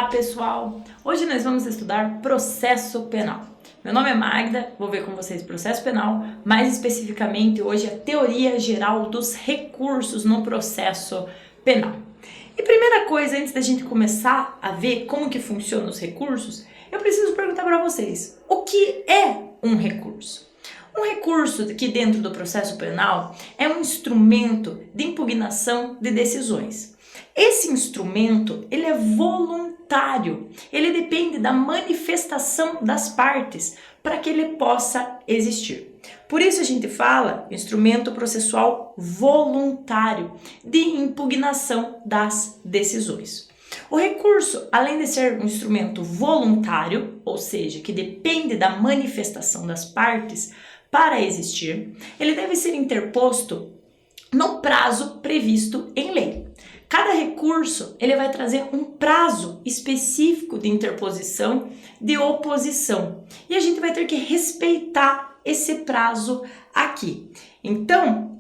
Olá pessoal, hoje nós vamos estudar processo penal. Meu nome é Magda, vou ver com vocês processo penal, mais especificamente hoje a teoria geral dos recursos no processo penal. E primeira coisa, antes da gente começar a ver como que funcionam os recursos, eu preciso perguntar para vocês, o que é um recurso? Um recurso que dentro do processo penal é um instrumento de impugnação de decisões. Esse instrumento, ele é voluntário, ele depende da manifestação das partes para que ele possa existir. Por isso a gente fala instrumento processual voluntário de impugnação das decisões. O recurso, além de ser um instrumento voluntário, ou seja, que depende da manifestação das partes para existir, ele deve ser interposto no prazo previsto em lei. Cada recurso ele vai trazer um prazo específico de interposição, de oposição, e a gente vai ter que respeitar esse prazo aqui. Então,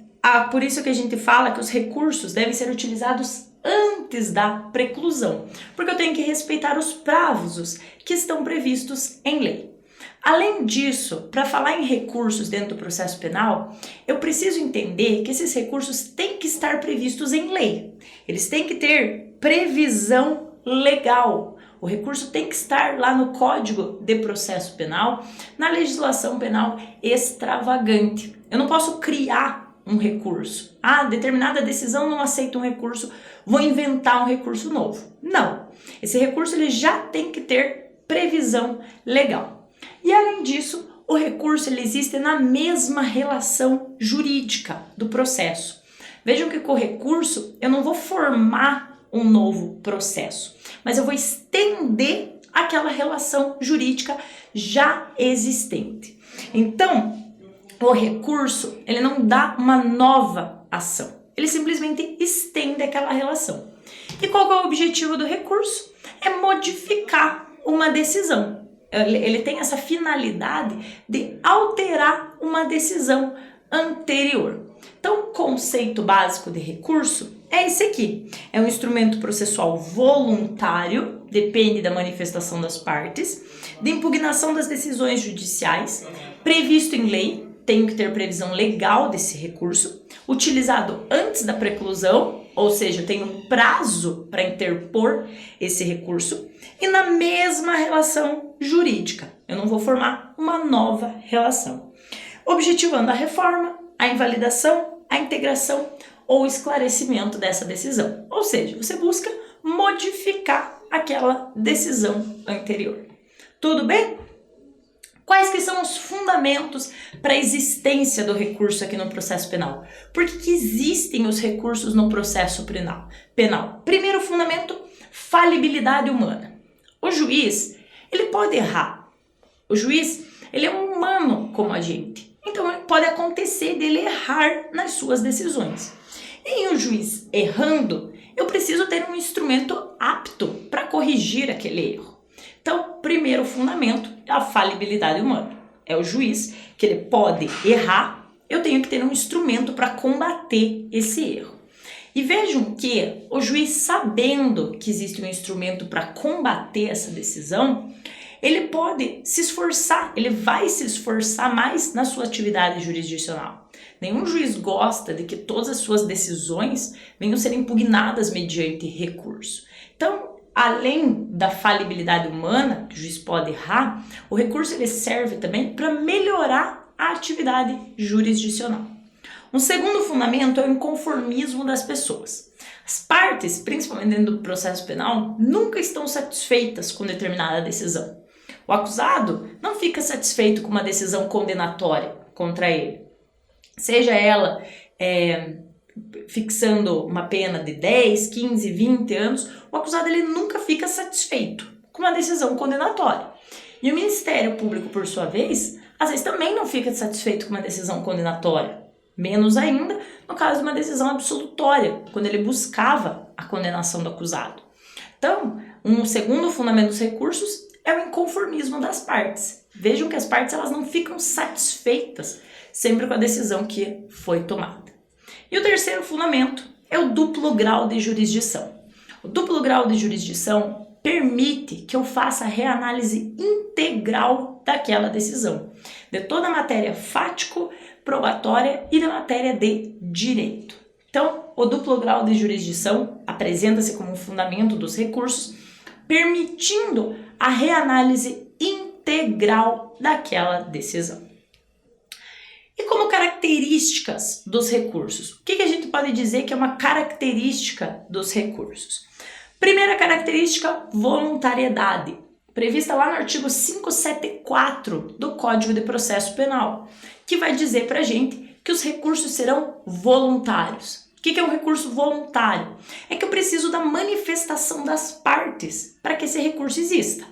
por isso que a gente fala que os recursos devem ser utilizados antes da preclusão, porque eu tenho que respeitar os prazos que estão previstos em lei. Além disso, para falar em recursos dentro do processo penal, eu preciso entender que esses recursos têm que estar previstos em lei. Eles têm que ter previsão legal. O recurso tem que estar lá no Código de Processo Penal, na legislação penal extravagante. Eu não posso criar um recurso. Determinada decisão não aceita um recurso, vou inventar um recurso novo. Não. Esse recurso ele já tem que ter previsão legal. E além disso, o recurso ele existe na mesma relação jurídica do processo. Vejam que com o recurso eu não vou formar um novo processo, mas eu vou estender aquela relação jurídica já existente. Então, o recurso ele não dá uma nova ação, ele simplesmente estende aquela relação. E qual que é o objetivo do recurso? É modificar uma decisão. Ele tem essa finalidade de alterar uma decisão anterior. Então, o conceito básico de recurso é esse aqui. É um instrumento processual voluntário, depende da manifestação das partes, de impugnação das decisões judiciais, previsto em lei, tem que ter previsão legal desse recurso, utilizado antes da preclusão, ou seja, tem um prazo para interpor esse recurso, e na mesma relação jurídica. Eu não vou formar uma nova relação. Objetivando a reforma, a invalidação, a integração ou esclarecimento dessa decisão. Ou seja, você busca modificar aquela decisão anterior. Tudo bem? Quais que são os fundamentos para a existência do recurso aqui no processo penal? Por que existem os recursos no processo penal? Primeiro fundamento, falibilidade humana. O juiz, ele pode errar. O juiz, ele é um humano como a gente. Então, pode acontecer dele errar nas suas decisões. E o juiz errando, eu preciso ter um instrumento apto para corrigir aquele erro. Então, primeiro fundamento é a falibilidade humana. É o juiz que ele pode errar, eu tenho que ter um instrumento para combater esse erro. E vejam que o juiz, sabendo que existe um instrumento para combater essa decisão, ele pode se esforçar, ele vai se esforçar mais na sua atividade jurisdicional. Nenhum juiz gosta de que todas as suas decisões venham ser impugnadas mediante recurso. Então, além da falibilidade humana, que o juiz pode errar, o recurso ele serve também para melhorar a atividade jurisdicional. Um segundo fundamento é o inconformismo das pessoas. As partes, principalmente dentro do processo penal, nunca estão satisfeitas com determinada decisão. O acusado não fica satisfeito com uma decisão condenatória contra ele. Seja ela fixando uma pena de 10, 15, 20 anos, o acusado ele nunca fica satisfeito com uma decisão condenatória. E o Ministério Público, por sua vez, às vezes também não fica satisfeito com uma decisão condenatória. Menos ainda no caso de uma decisão absolutória, quando ele buscava a condenação do acusado. Então, um segundo fundamento dos recursos é o inconformismo das partes. Vejam que as partes elas não ficam satisfeitas sempre com a decisão que foi tomada. E o terceiro fundamento é o duplo grau de jurisdição. O duplo grau de jurisdição permite que eu faça a reanálise integral daquela decisão, de toda a matéria fático-probatória e da matéria de direito. Então, o duplo grau de jurisdição apresenta-se como um fundamento dos recursos, permitindo a reanálise integral daquela decisão. E como características dos recursos? O que a gente pode dizer que é uma característica dos recursos? Primeira característica, voluntariedade, prevista lá no artigo 574 do Código de Processo Penal, que vai dizer pra gente que os recursos serão voluntários. O que é um recurso voluntário? É que eu preciso da manifestação das partes para que esse recurso exista.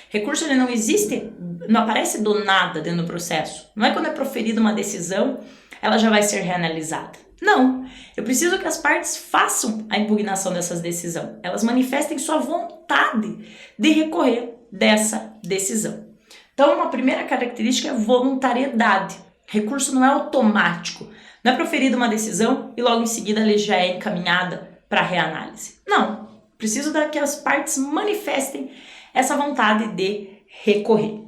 Recurso ele não existe, não aparece do nada dentro do processo. Não é quando é proferida uma decisão, ela já vai ser reanalisada. Não, eu preciso que as partes façam a impugnação dessas decisões. Elas manifestem sua vontade de recorrer dessa decisão. Então, uma primeira característica é voluntariedade. Recurso não é automático. Não é proferida uma decisão e logo em seguida ela já é encaminhada para reanálise. Não, preciso que as partes manifestem essa vontade de recorrer.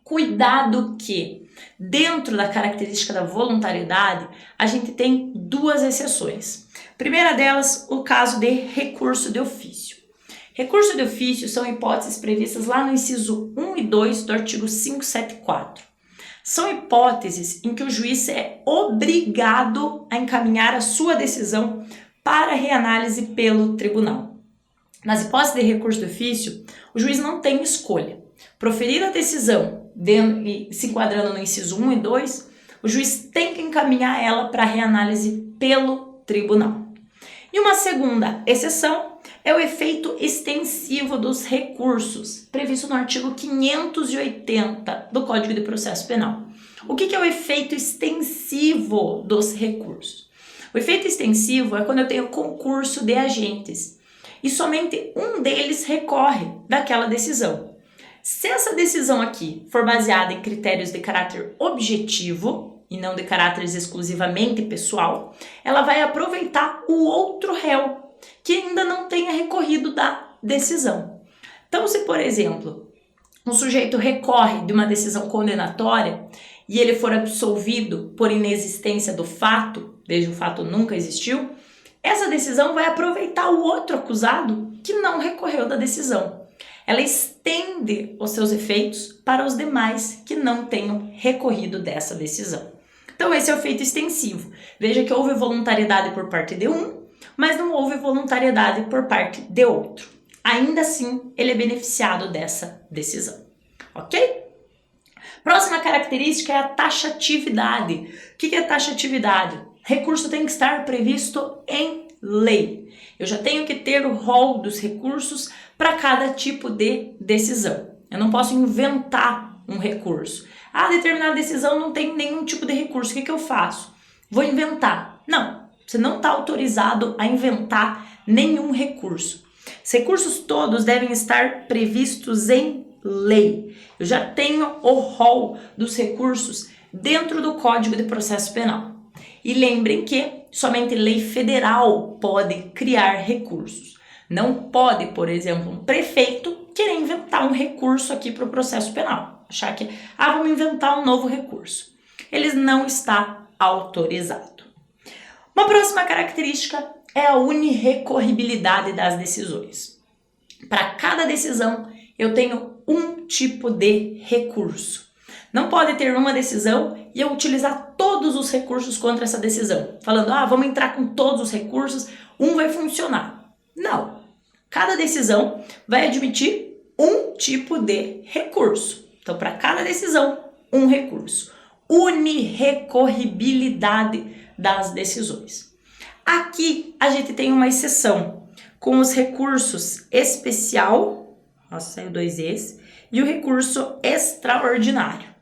Cuidado que, dentro da característica da voluntariedade, a gente tem duas exceções. A primeira delas, o caso de recurso de ofício. Recurso de ofício são hipóteses previstas lá no inciso 1 e 2 do artigo 574. São hipóteses em que o juiz é obrigado a encaminhar a sua decisão para reanálise pelo tribunal. Nas hipóteses de recurso de ofício, o juiz não tem escolha. Proferir a decisão se enquadrando no inciso 1 e 2, o juiz tem que encaminhar ela para reanálise pelo tribunal. E uma segunda exceção é o efeito extensivo dos recursos, previsto no artigo 580 do Código de Processo Penal. O que é o efeito extensivo dos recursos? O efeito extensivo é quando eu tenho concurso de agentes e somente um deles recorre daquela decisão. Se essa decisão aqui for baseada em critérios de caráter objetivo e não de caráter exclusivamente pessoal, ela vai aproveitar o outro réu que ainda não tenha recorrido da decisão. Então, se, por exemplo, um sujeito recorre de uma decisão condenatória e ele for absolvido por inexistência do fato, desde o fato nunca existiu, essa decisão vai aproveitar o outro acusado que não recorreu da decisão. Ela estende os seus efeitos para os demais que não tenham recorrido dessa decisão. Então esse é o efeito extensivo. Veja que houve voluntariedade por parte de um, mas não houve voluntariedade por parte de outro. Ainda assim, ele é beneficiado dessa decisão. Ok? Próxima característica é a taxatividade. O que é taxatividade? Recurso tem que estar previsto em lei. Eu já tenho que ter o rol dos recursos para cada tipo de decisão. Eu não posso inventar um recurso. Determinada decisão não tem nenhum tipo de recurso. O que eu faço? Vou inventar. Não, você não está autorizado a inventar nenhum recurso. Os recursos todos devem estar previstos em lei. Eu já tenho o rol dos recursos dentro do Código de Processo Penal. E lembrem que somente lei federal pode criar recursos. Não pode, por exemplo, um prefeito querer inventar um recurso aqui para o processo penal. Achar que, vamos inventar um novo recurso. Ele não está autorizado. Uma próxima característica é a unirrecorribilidade das decisões. Para cada decisão, eu tenho um tipo de recurso. Não pode ter uma decisão e eu utilizar todos os recursos contra essa decisão. Falando, vamos entrar com todos os recursos, um vai funcionar. Não. Cada decisão vai admitir um tipo de recurso. Então, para cada decisão, um recurso. Unirrecorribilidade das decisões. Aqui, a gente tem uma exceção com os recursos especial, saiu 2 Es, e o recurso extraordinário.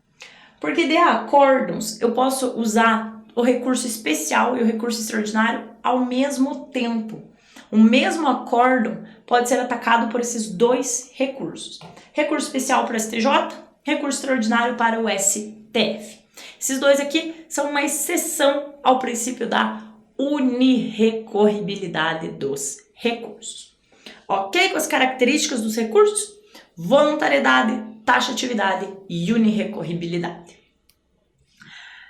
Porque de acórdons, eu posso usar o recurso especial e o recurso extraordinário ao mesmo tempo. O mesmo acórdão pode ser atacado por esses 2 recursos. Recurso especial para o STJ, recurso extraordinário para o STF. Esses 2 aqui são uma exceção ao princípio da unirrecorribilidade dos recursos. Ok com as características dos recursos? Voluntariedade, taxatividade e unirrecorribilidade.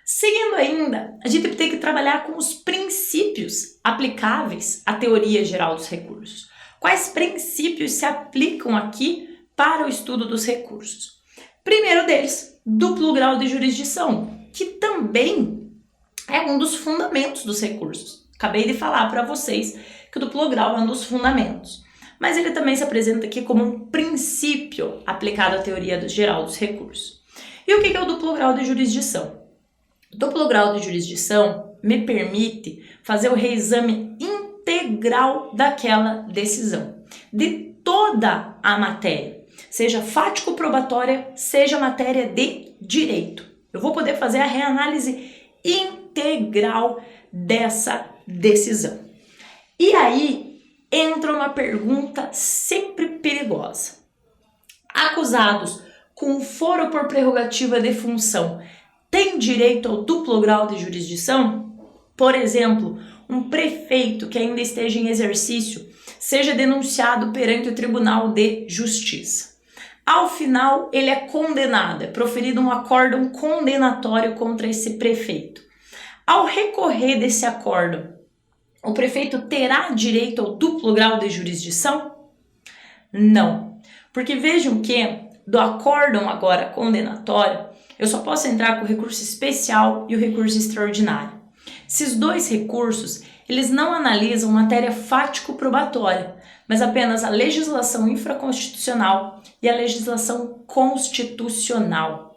Seguindo ainda, a gente tem que trabalhar com os princípios aplicáveis à teoria geral dos recursos. Quais princípios se aplicam aqui para o estudo dos recursos? Primeiro deles, duplo grau de jurisdição, que também é um dos fundamentos dos recursos. Acabei de falar para vocês que o duplo grau é um dos fundamentos, mas ele também se apresenta aqui como um princípio aplicado à teoria geral dos recursos. E o que é o duplo grau de jurisdição? O duplo grau de jurisdição me permite fazer o reexame integral daquela decisão, de toda a matéria, seja fático-probatória, seja matéria de direito. Eu vou poder fazer a reanálise integral dessa decisão. E aí entra uma pergunta sempre perigosa. Acusados com foro por prerrogativa de função têm direito ao duplo grau de jurisdição? Por exemplo, um prefeito que ainda esteja em exercício seja denunciado perante o Tribunal de Justiça. Ao final, ele é condenado, é proferido um acórdão condenatório contra esse prefeito. Ao recorrer desse acórdão, o prefeito terá direito ao duplo grau de jurisdição? Não, porque vejam que do acórdão agora condenatório, eu só posso entrar com o recurso especial e o recurso extraordinário. Esses dois recursos, eles não analisam matéria fático-probatória, mas apenas a legislação infraconstitucional e a legislação constitucional.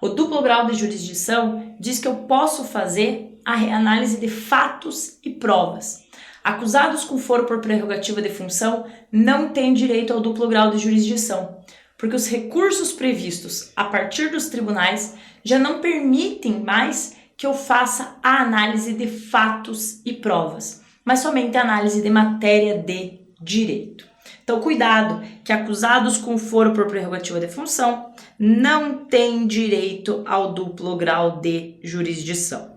O duplo grau de jurisdição diz que eu posso fazer a reanálise de fatos e provas. Acusados com foro por prerrogativa de função não têm direito ao duplo grau de jurisdição, porque os recursos previstos a partir dos tribunais já não permitem mais que eu faça a análise de fatos e provas, mas somente a análise de matéria de direito. Então, cuidado, que acusados com foro por prerrogativa de função não têm direito ao duplo grau de jurisdição.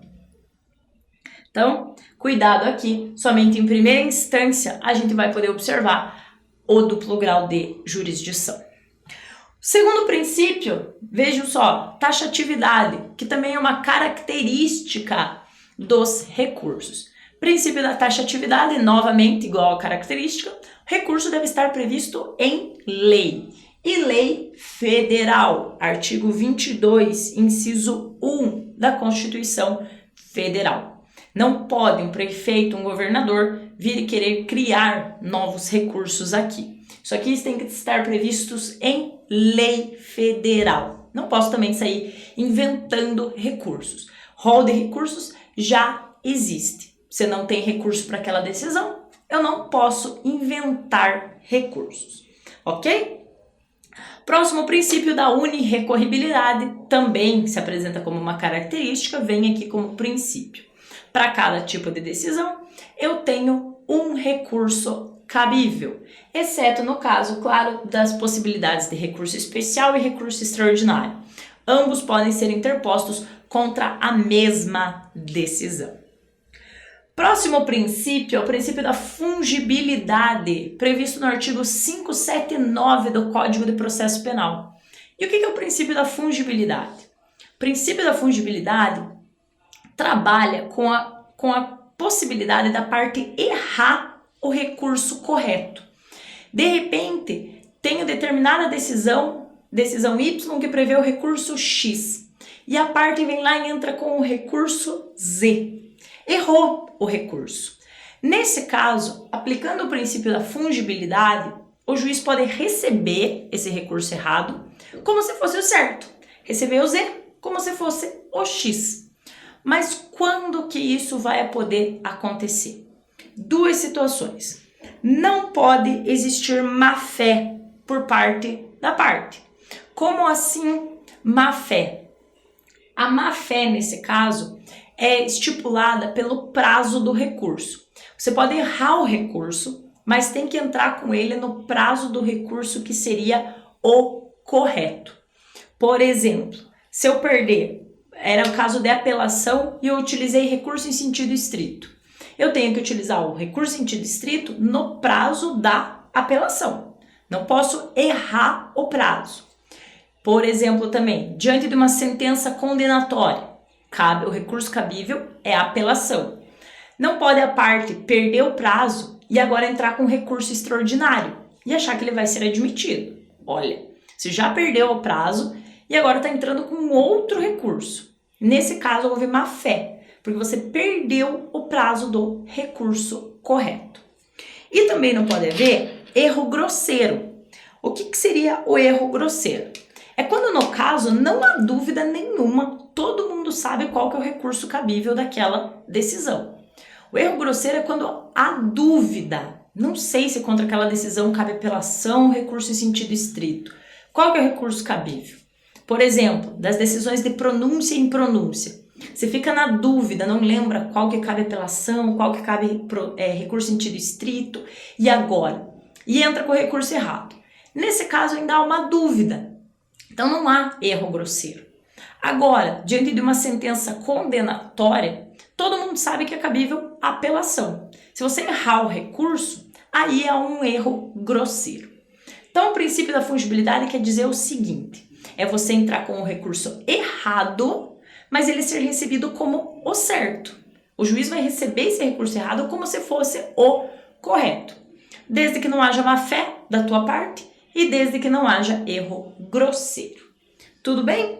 Então, cuidado aqui, somente em primeira instância a gente vai poder observar o duplo grau de jurisdição. Segundo princípio, vejam só, taxatividade, que também é uma característica dos recursos. Princípio da taxatividade, novamente igual a característica, o recurso deve estar previsto em lei. E lei federal, artigo 22, inciso 1 da Constituição Federal. Não pode um prefeito, um governador vir e querer criar novos recursos aqui. Isso aqui tem que estar previstos em lei federal. Não posso também sair inventando recursos. Rol de recursos já existe. Você não tem recurso para aquela decisão, eu não posso inventar recursos. Ok? Próximo princípio da unirrecorribilidade também se apresenta como uma característica, vem aqui como princípio. Para cada tipo de decisão, eu tenho um recurso cabível, exceto no caso, claro, das possibilidades de recurso especial e recurso extraordinário. Ambos podem ser interpostos contra a mesma decisão. Próximo princípio é o princípio da fungibilidade, previsto no artigo 579 do Código de Processo Penal. E o que é o princípio da fungibilidade? O princípio da fungibilidade trabalha com a possibilidade da parte errar o recurso correto. De repente, tenho determinada decisão Y que prevê o recurso X, e a parte vem lá e entra com o recurso Z. Errou o recurso. Nesse caso, aplicando o princípio da fungibilidade, o juiz pode receber esse recurso errado como se fosse o certo, receber o Z como se fosse o X. Mas quando que isso vai poder acontecer? Duas situações. Não pode existir má-fé por parte da parte. Como assim má-fé? A má-fé, nesse caso, é estipulada pelo prazo do recurso. Você pode errar o recurso, mas tem que entrar com ele no prazo do recurso que seria o correto. Por exemplo, se eu perder, era o caso de apelação e eu utilizei recurso em sentido estrito. Eu tenho que utilizar o recurso em sentido estrito no prazo da apelação. Não posso errar o prazo. Por exemplo, também, diante de uma sentença condenatória, o recurso cabível é a apelação. Não pode a parte perder o prazo e agora entrar com recurso extraordinário e achar que ele vai ser admitido. Olha, você já perdeu o prazo e agora está entrando com outro recurso. Nesse caso, houve má fé, porque você perdeu o prazo do recurso correto. E também não pode haver erro grosseiro. O que seria o erro grosseiro? É quando, no caso, não há dúvida nenhuma, todo mundo sabe qual que é o recurso cabível daquela decisão. O erro grosseiro é quando há dúvida. Não sei se contra aquela decisão cabe apelação ou recurso em sentido estrito. Qual que é o recurso cabível? Por exemplo, das decisões de pronúncia e impronúncia. Você fica na dúvida, não lembra qual que cabe apelação, qual que cabe recurso em sentido estrito, e agora? E entra com o recurso errado. Nesse caso ainda há uma dúvida. Então não há erro grosseiro. Agora, diante de uma sentença condenatória, todo mundo sabe que é cabível a apelação. Se você errar o recurso, aí é um erro grosseiro. Então o princípio da fungibilidade quer dizer o seguinte, é você entrar com o recurso errado, mas ele ser recebido como o certo. O juiz vai receber esse recurso errado como se fosse o correto, desde que não haja má fé da tua parte e desde que não haja erro grosseiro. Tudo bem?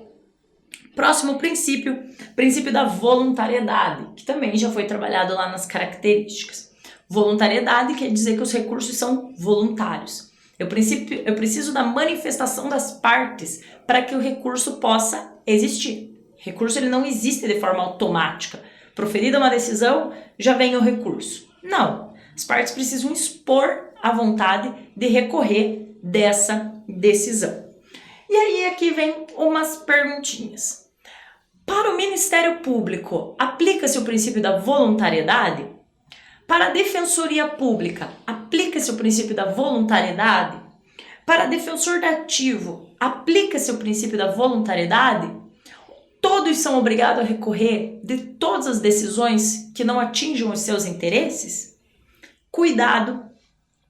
Próximo princípio, princípio da voluntariedade, que também já foi trabalhado lá nas características. Voluntariedade quer dizer que os recursos são voluntários. Eu preciso da manifestação das partes para que o recurso possa existir. Recurso ele não existe de forma automática. Proferida uma decisão, já vem o recurso. Não, as partes precisam expor a vontade de recorrer dessa decisão. E aí aqui vem umas perguntinhas. Para o Ministério Público, aplica-se o princípio da voluntariedade? Para a Defensoria Pública, aplica-se o princípio da voluntariedade? Para defensor dativo, aplica-se o princípio da voluntariedade? Todos são obrigados a recorrer de todas as decisões que não atinjam os seus interesses? Cuidado,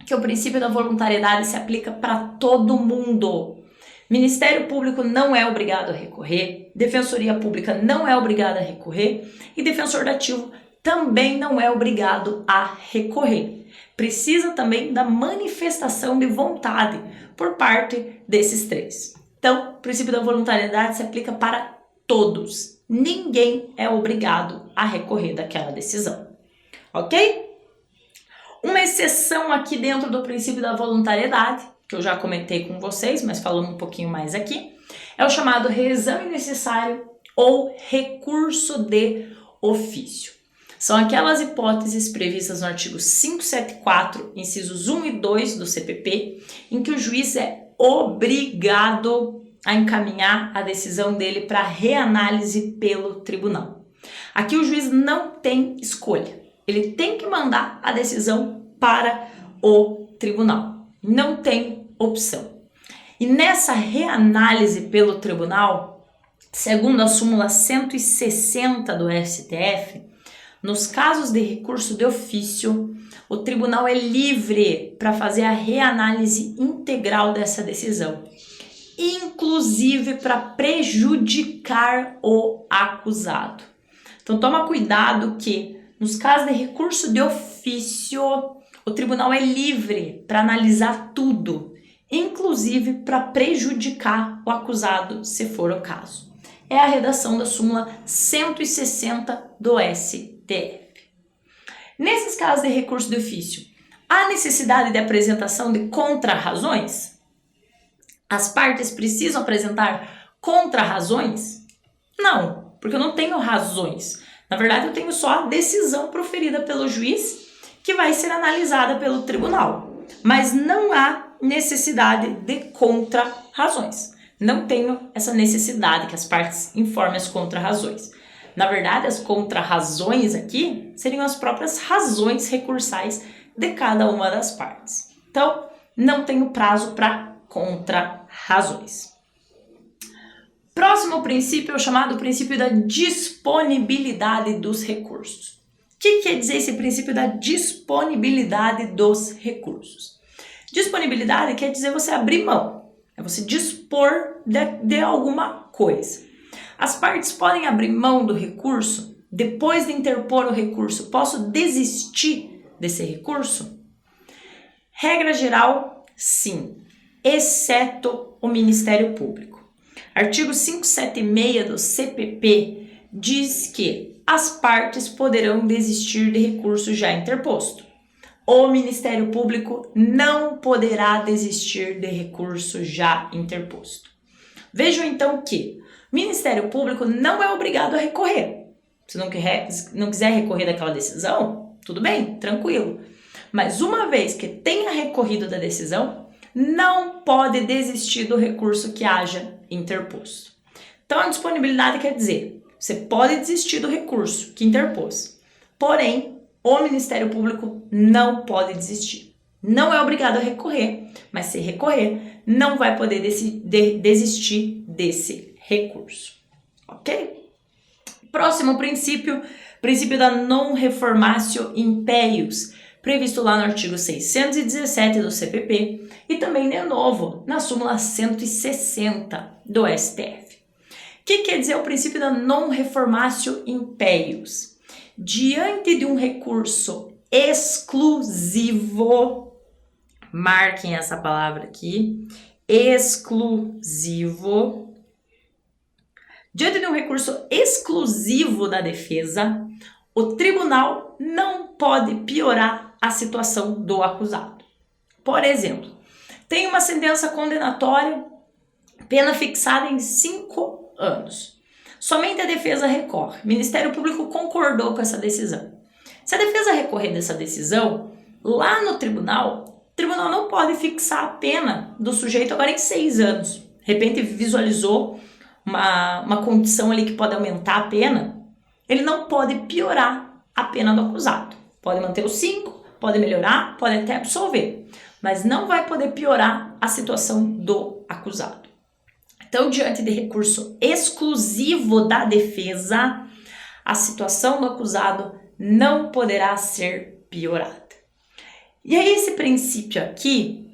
que o princípio da voluntariedade se aplica para todo mundo. Ministério Público não é obrigado a recorrer, Defensoria Pública não é obrigada a recorrer e defensor dativo também não é obrigado a recorrer. Precisa também da manifestação de vontade por parte desses três. Então, o princípio da voluntariedade se aplica para todos. Ninguém é obrigado a recorrer daquela decisão. Ok? Uma exceção aqui dentro do princípio da voluntariedade, que eu já comentei com vocês, mas falando um pouquinho mais aqui, é o chamado reexame necessário ou recurso de ofício. São aquelas hipóteses previstas no artigo 574, incisos 1 e 2 do CPP, em que o juiz é obrigado a encaminhar a decisão dele para reanálise pelo tribunal. Aqui o juiz não tem escolha, ele tem que mandar a decisão para o tribunal, não tem opção. E nessa reanálise pelo tribunal, segundo a súmula 160 do STF, nos casos de recurso de ofício, o tribunal é livre para fazer a reanálise integral dessa decisão, inclusive para prejudicar o acusado. Então toma cuidado que nos casos de recurso de ofício, o tribunal é livre para analisar tudo, inclusive para prejudicar o acusado, se for o caso. É a redação da súmula 160 do STF. Nesses casos de recurso de ofício, há necessidade de apresentação de contra-razões? As partes precisam apresentar contra-razões? Não, porque eu não tenho razões. Na verdade, eu tenho só a decisão proferida pelo juiz que vai ser analisada pelo tribunal. Mas não há necessidade de contra-razões. Não tenho essa necessidade que as partes informem as contra-razões. Na verdade, as contra-razões aqui seriam as próprias razões recursais de cada uma das partes. Então, não tenho prazo para contra-razões. Próximo princípio é o chamado princípio da disponibilidade dos recursos. O que quer dizer esse princípio da disponibilidade dos recursos? Disponibilidade quer dizer você abrir mão, é você dispor de alguma coisa. As partes podem abrir mão do recurso depois de interpor o recurso. Posso desistir desse recurso? Regra geral, sim, exceto o Ministério Público. Artigo 576 do CPP diz que as partes poderão desistir de recurso já interposto. O Ministério Público não poderá desistir de recurso já interposto. Vejam então que o Ministério Público não é obrigado a recorrer. Se não quiser recorrer daquela decisão, tudo bem, tranquilo. Mas uma vez que tenha recorrido da decisão, não pode desistir do recurso que haja interposto. Então, a disponibilidade quer dizer, você pode desistir do recurso que interpôs, porém, o Ministério Público não pode desistir. Não é obrigado a recorrer, mas se recorrer, não vai poder desistir desse recurso. Ok? Próximo princípio, princípio da non reformatio impeius, previsto lá no artigo 617 do CPP e também de novo na súmula 160 do STF. O que quer dizer o princípio da non reformatio impeius? Diante de um recurso exclusivo, marquem essa palavra aqui, exclusivo. Diante de um recurso exclusivo da defesa, o tribunal não pode piorar a situação do acusado. Por exemplo, tem uma sentença condenatória, pena fixada em 5 anos. Somente a defesa recorre. O Ministério Público concordou com essa decisão. Se a defesa recorrer dessa decisão, lá no tribunal, o tribunal não pode fixar a pena do sujeito agora em 6 anos. De repente visualizou uma condição ali que pode aumentar a pena, ele não pode piorar a pena do acusado. Pode manter os 5, pode melhorar, pode até absolver, mas não vai poder piorar a situação do acusado. Então, diante de recurso exclusivo da defesa, a situação do acusado não poderá ser piorada. E aí esse princípio aqui,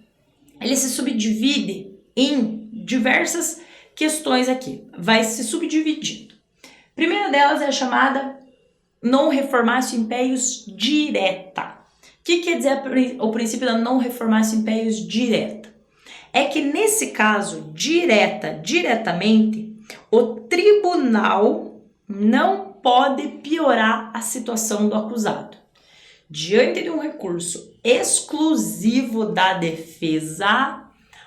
ele se subdivide em diversas questões aqui, vai se subdividindo. A primeira delas é a chamada non reformatio impeius direta. O que quer dizer o princípio da non reformatio impeius direta? É que nesse caso, diretamente, o tribunal não pode piorar a situação do acusado. Diante de um recurso exclusivo da defesa,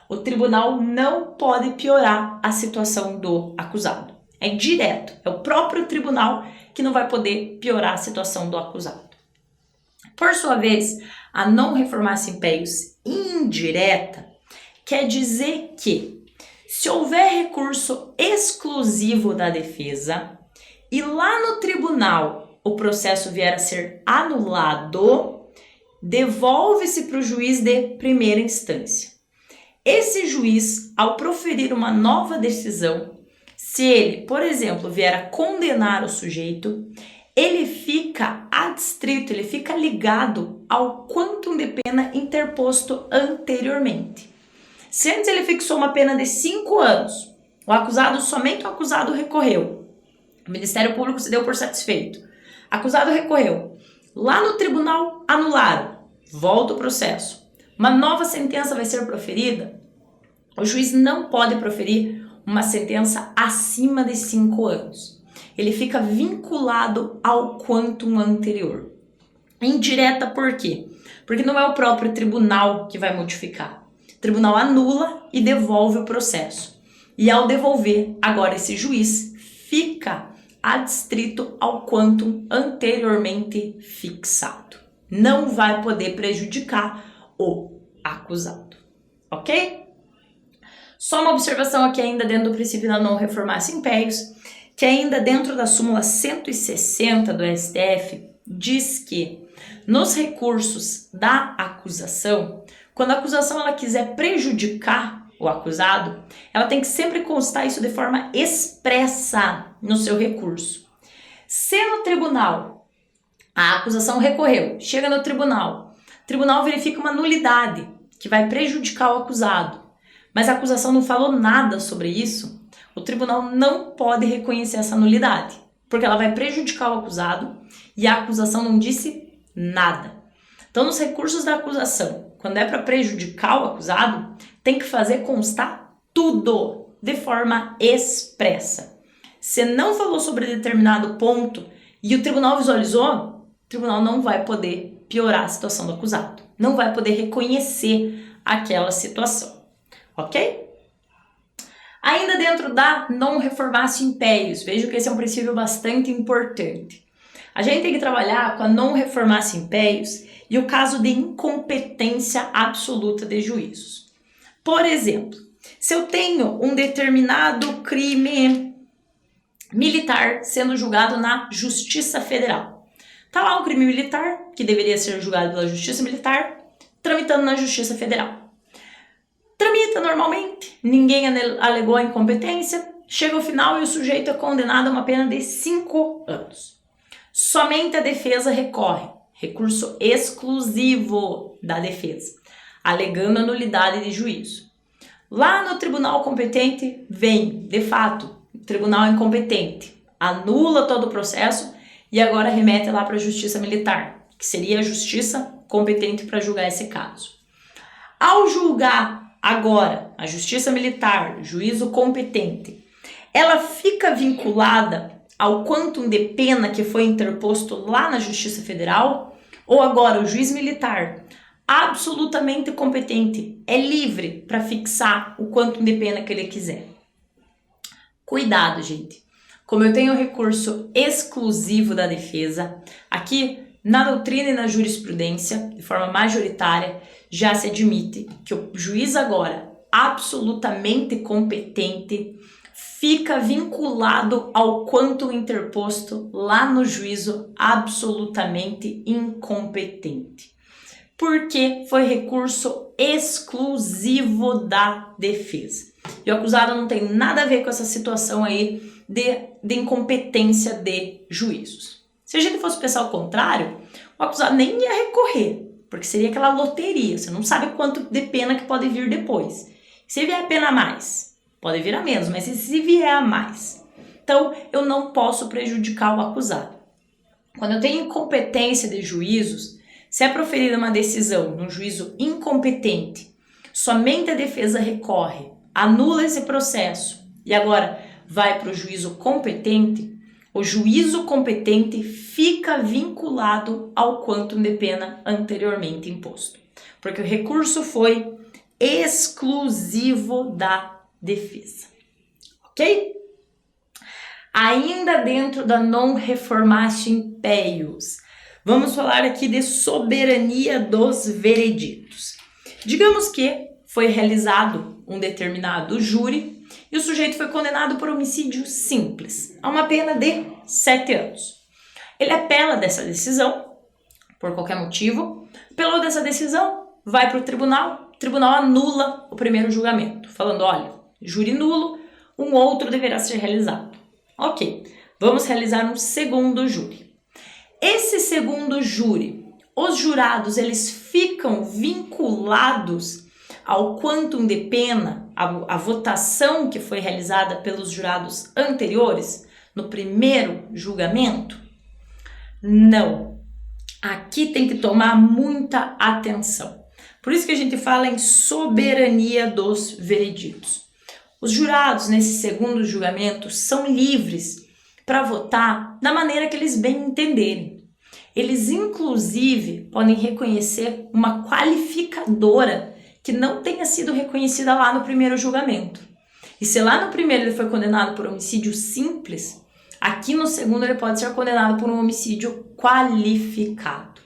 o tribunal não pode piorar a situação do acusado. É direto, é o próprio tribunal que não vai poder piorar a situação do acusado. Por sua vez, a non reformatio impeius indireta quer dizer que, se houver recurso exclusivo da defesa e lá no tribunal o processo vier a ser anulado, devolve-se para o juiz de primeira instância. Esse juiz, ao proferir uma nova decisão, se ele, por exemplo, vier a condenar o sujeito, ele fica adstrito, ele fica ligado ao quantum de pena interposto anteriormente. Se antes ele fixou uma pena de 5 anos, somente o acusado recorreu, o Ministério Público se deu por satisfeito, acusado recorreu, lá no tribunal anularam, volta o processo, uma nova sentença vai ser proferida, o juiz não pode proferir uma sentença acima de 5 anos. Ele fica vinculado ao quantum anterior. Indireta por quê? Porque não é o próprio tribunal que vai modificar. O tribunal anula e devolve o processo. E ao devolver, agora esse juiz fica adstrito ao quantum anteriormente fixado. Não vai poder prejudicar o acusado. Ok? Só uma observação aqui ainda dentro do princípio da non reformatio impeius, que ainda dentro da súmula 160 do STF, diz que nos recursos da acusação, quando a acusação ela quiser prejudicar o acusado, ela tem que sempre constar isso de forma expressa no seu recurso. Se no tribunal a acusação recorreu, chega no tribunal, o tribunal verifica uma nulidade, que vai prejudicar o acusado, mas a acusação não falou nada sobre isso, o tribunal não pode reconhecer essa nulidade, porque ela vai prejudicar o acusado e a acusação não disse nada. Então, nos recursos da acusação, quando é para prejudicar o acusado, tem que fazer constar tudo de forma expressa. Se não falou sobre determinado ponto e o tribunal visualizou, o tribunal não vai poder piorar a situação do acusado, não vai poder reconhecer aquela situação, ok? Ainda dentro da non reformatio impeius, vejo que esse é um princípio bastante importante. A gente tem que trabalhar com a non reformatio impeius e o caso de incompetência absoluta de juízos. Por exemplo, se eu tenho um determinado crime militar sendo julgado na Justiça Federal. Tá lá um crime militar, que deveria ser julgado pela Justiça Militar, tramitando na Justiça Federal. Tramita normalmente, ninguém alegou a incompetência, chega ao final e o sujeito é condenado a uma pena de 5 anos. Somente a defesa recorre, recurso exclusivo da defesa, alegando a nulidade de juízo. Lá no tribunal competente vem, de fato, o tribunal incompetente, anula todo o processo e agora remete lá para a Justiça Militar, que seria a justiça competente para julgar esse caso. Ao julgar agora a Justiça Militar, juízo competente, ela fica vinculada ao quantum de pena que foi interposto lá na Justiça Federal, ou agora o juiz militar, absolutamente competente, é livre para fixar o quantum de pena que ele quiser. Cuidado, gente. Como eu tenho recurso exclusivo da defesa, aqui na doutrina e na jurisprudência, de forma majoritária, já se admite que o juiz agora, absolutamente competente, fica vinculado ao quantum interposto lá no juízo absolutamente incompetente. Porque foi recurso exclusivo da defesa. E o acusado não tem nada a ver com essa situação aí de incompetência de juízos. Se a gente fosse pensar o contrário, o acusado nem ia recorrer, porque seria aquela loteria, você não sabe quanto de pena que pode vir depois. Se vier pena a mais, pode vir a menos, mas se vier a mais, então eu não posso prejudicar o acusado. Quando eu tenho incompetência de juízos, se é proferida uma decisão num juízo incompetente, somente a defesa recorre, anula esse processo e agora vai para o juízo competente, o juízo competente fica vinculado ao quantum de pena anteriormente imposto, porque o recurso foi exclusivo da defesa, ok? Ainda dentro da non reformatio impeius, vamos falar aqui de soberania dos vereditos. Digamos que foi realizado um determinado júri e o sujeito foi condenado por homicídio simples, a uma pena de 7 anos. Ele apela dessa decisão, por qualquer motivo, apelou dessa decisão, vai para o tribunal anula o primeiro julgamento, falando, olha, júri nulo, um outro deverá ser realizado. Ok, vamos realizar um segundo júri. Esse segundo júri, os jurados, eles ficam vinculados ao quantum de pena, a votação que foi realizada pelos jurados anteriores, no primeiro julgamento? Não. Aqui tem que tomar muita atenção. Por isso que a gente fala em soberania dos vereditos. Os jurados, nesse segundo julgamento, são livres para votar da maneira que eles bem entenderem. Eles, inclusive, podem reconhecer uma qualificadora que não tenha sido reconhecida lá no primeiro julgamento. E se lá no primeiro ele foi condenado por homicídio simples, aqui no segundo ele pode ser condenado por um homicídio qualificado.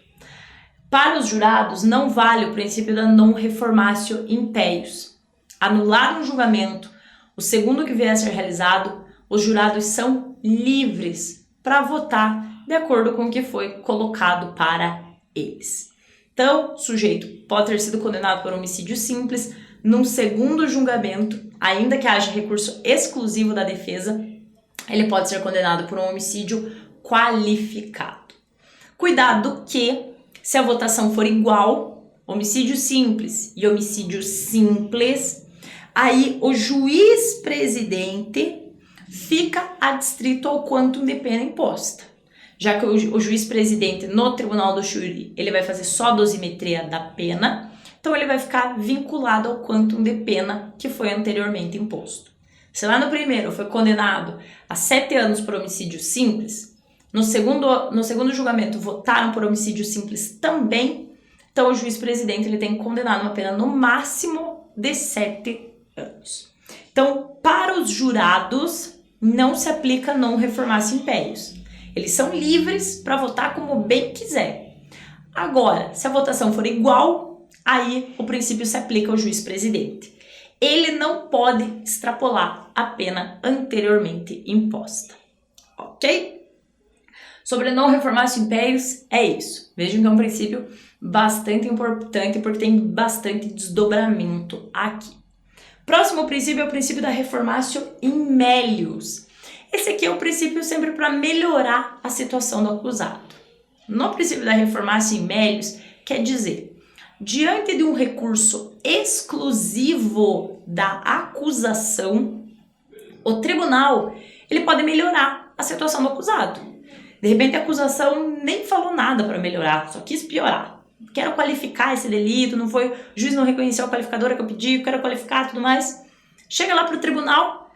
Para os jurados não vale o princípio da non reformatio impeius. Anular um julgamento, o segundo que vier a ser realizado, os jurados são livres para votar de acordo com o que foi colocado para eles. Então, o sujeito pode ter sido condenado por homicídio simples, num segundo julgamento, ainda que haja recurso exclusivo da defesa, ele pode ser condenado por um homicídio qualificado. Cuidado que, se a votação for igual, homicídio simples e homicídio simples, aí o juiz presidente fica adstrito ao quantum de pena imposta. Já que o juiz presidente no tribunal do júri, ele vai fazer só a dosimetria da pena, então ele vai ficar vinculado ao quantum de pena que foi anteriormente imposto. Se lá no primeiro foi condenado a 7 anos por homicídio simples, no segundo julgamento votaram por homicídio simples também, então o juiz presidente ele tem que condenar uma pena no máximo de 7 anos. Então, para os jurados, não se aplica non reformatio imperius. Eles são livres para votar como bem quiser. Agora, se a votação for igual, aí o princípio se aplica ao juiz presidente. Ele não pode extrapolar a pena anteriormente imposta. Ok? Sobre non reformatio imperius, é isso. Vejam que é um princípio bastante importante porque tem bastante desdobramento aqui. Próximo princípio é o princípio da reformatio in melius. Esse aqui é o princípio sempre para melhorar a situação do acusado. No princípio da reformatio in melius, quer dizer, diante de um recurso exclusivo da acusação, o tribunal ele pode melhorar a situação do acusado. De repente a acusação nem falou nada para melhorar, só quis piorar. Quero qualificar esse delito, o juiz não reconheceu a qualificadora que eu pedi, quero qualificar tudo mais. Chega lá para o tribunal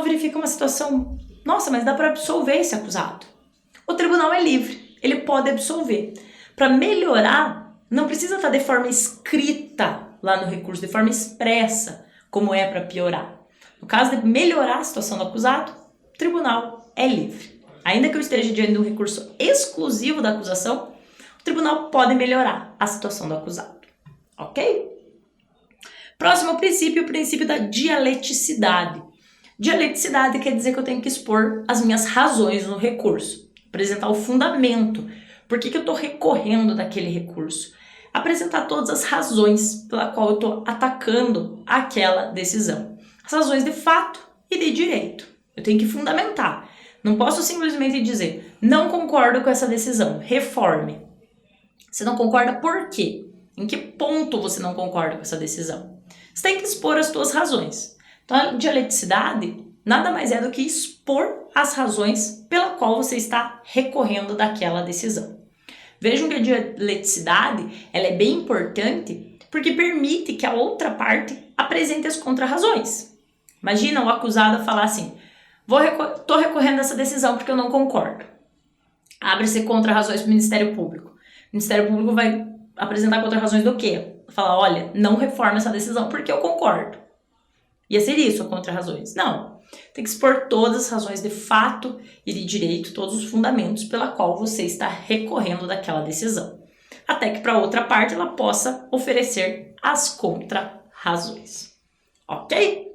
verifica uma situação, nossa, mas dá para absolver esse acusado. O tribunal é livre, ele pode absolver. Para melhorar, não precisa estar de forma escrita lá no recurso, de forma expressa, como é para piorar. No caso de melhorar a situação do acusado, o tribunal é livre. Ainda que eu esteja diante de um recurso exclusivo da acusação, o tribunal pode melhorar a situação do acusado. Ok? Próximo princípio, o princípio da dialeticidade. Dialeticidade quer dizer que eu tenho que expor as minhas razões no recurso, apresentar o fundamento. Por que eu estou recorrendo daquele recurso? Apresentar todas as razões pela qual eu estou atacando aquela decisão. As razões de fato e de direito. Eu tenho que fundamentar. Não posso simplesmente dizer, não concordo com essa decisão, reforme. Você não concorda por quê? Em que ponto você não concorda com essa decisão? Você tem que expor as suas razões. Então, a dialeticidade nada mais é do que expor as razões pela qual você está recorrendo daquela decisão. Vejam que a dialeticidade ela é bem importante porque permite que a outra parte apresente as contrarrazões. Imagina o acusado falar assim, estou recorrendo dessa decisão porque eu não concordo. Abre-se contrarrazões para o Ministério Público. O Ministério Público vai apresentar contrarrazões do quê? Falar, olha, não reforma essa decisão porque eu concordo. Ia ser isso, a contrarrazões. Não. Tem que expor todas as razões de fato e de direito, todos os fundamentos pela qual você está recorrendo daquela decisão. Até que para outra parte ela possa oferecer as contrarrazões. Ok?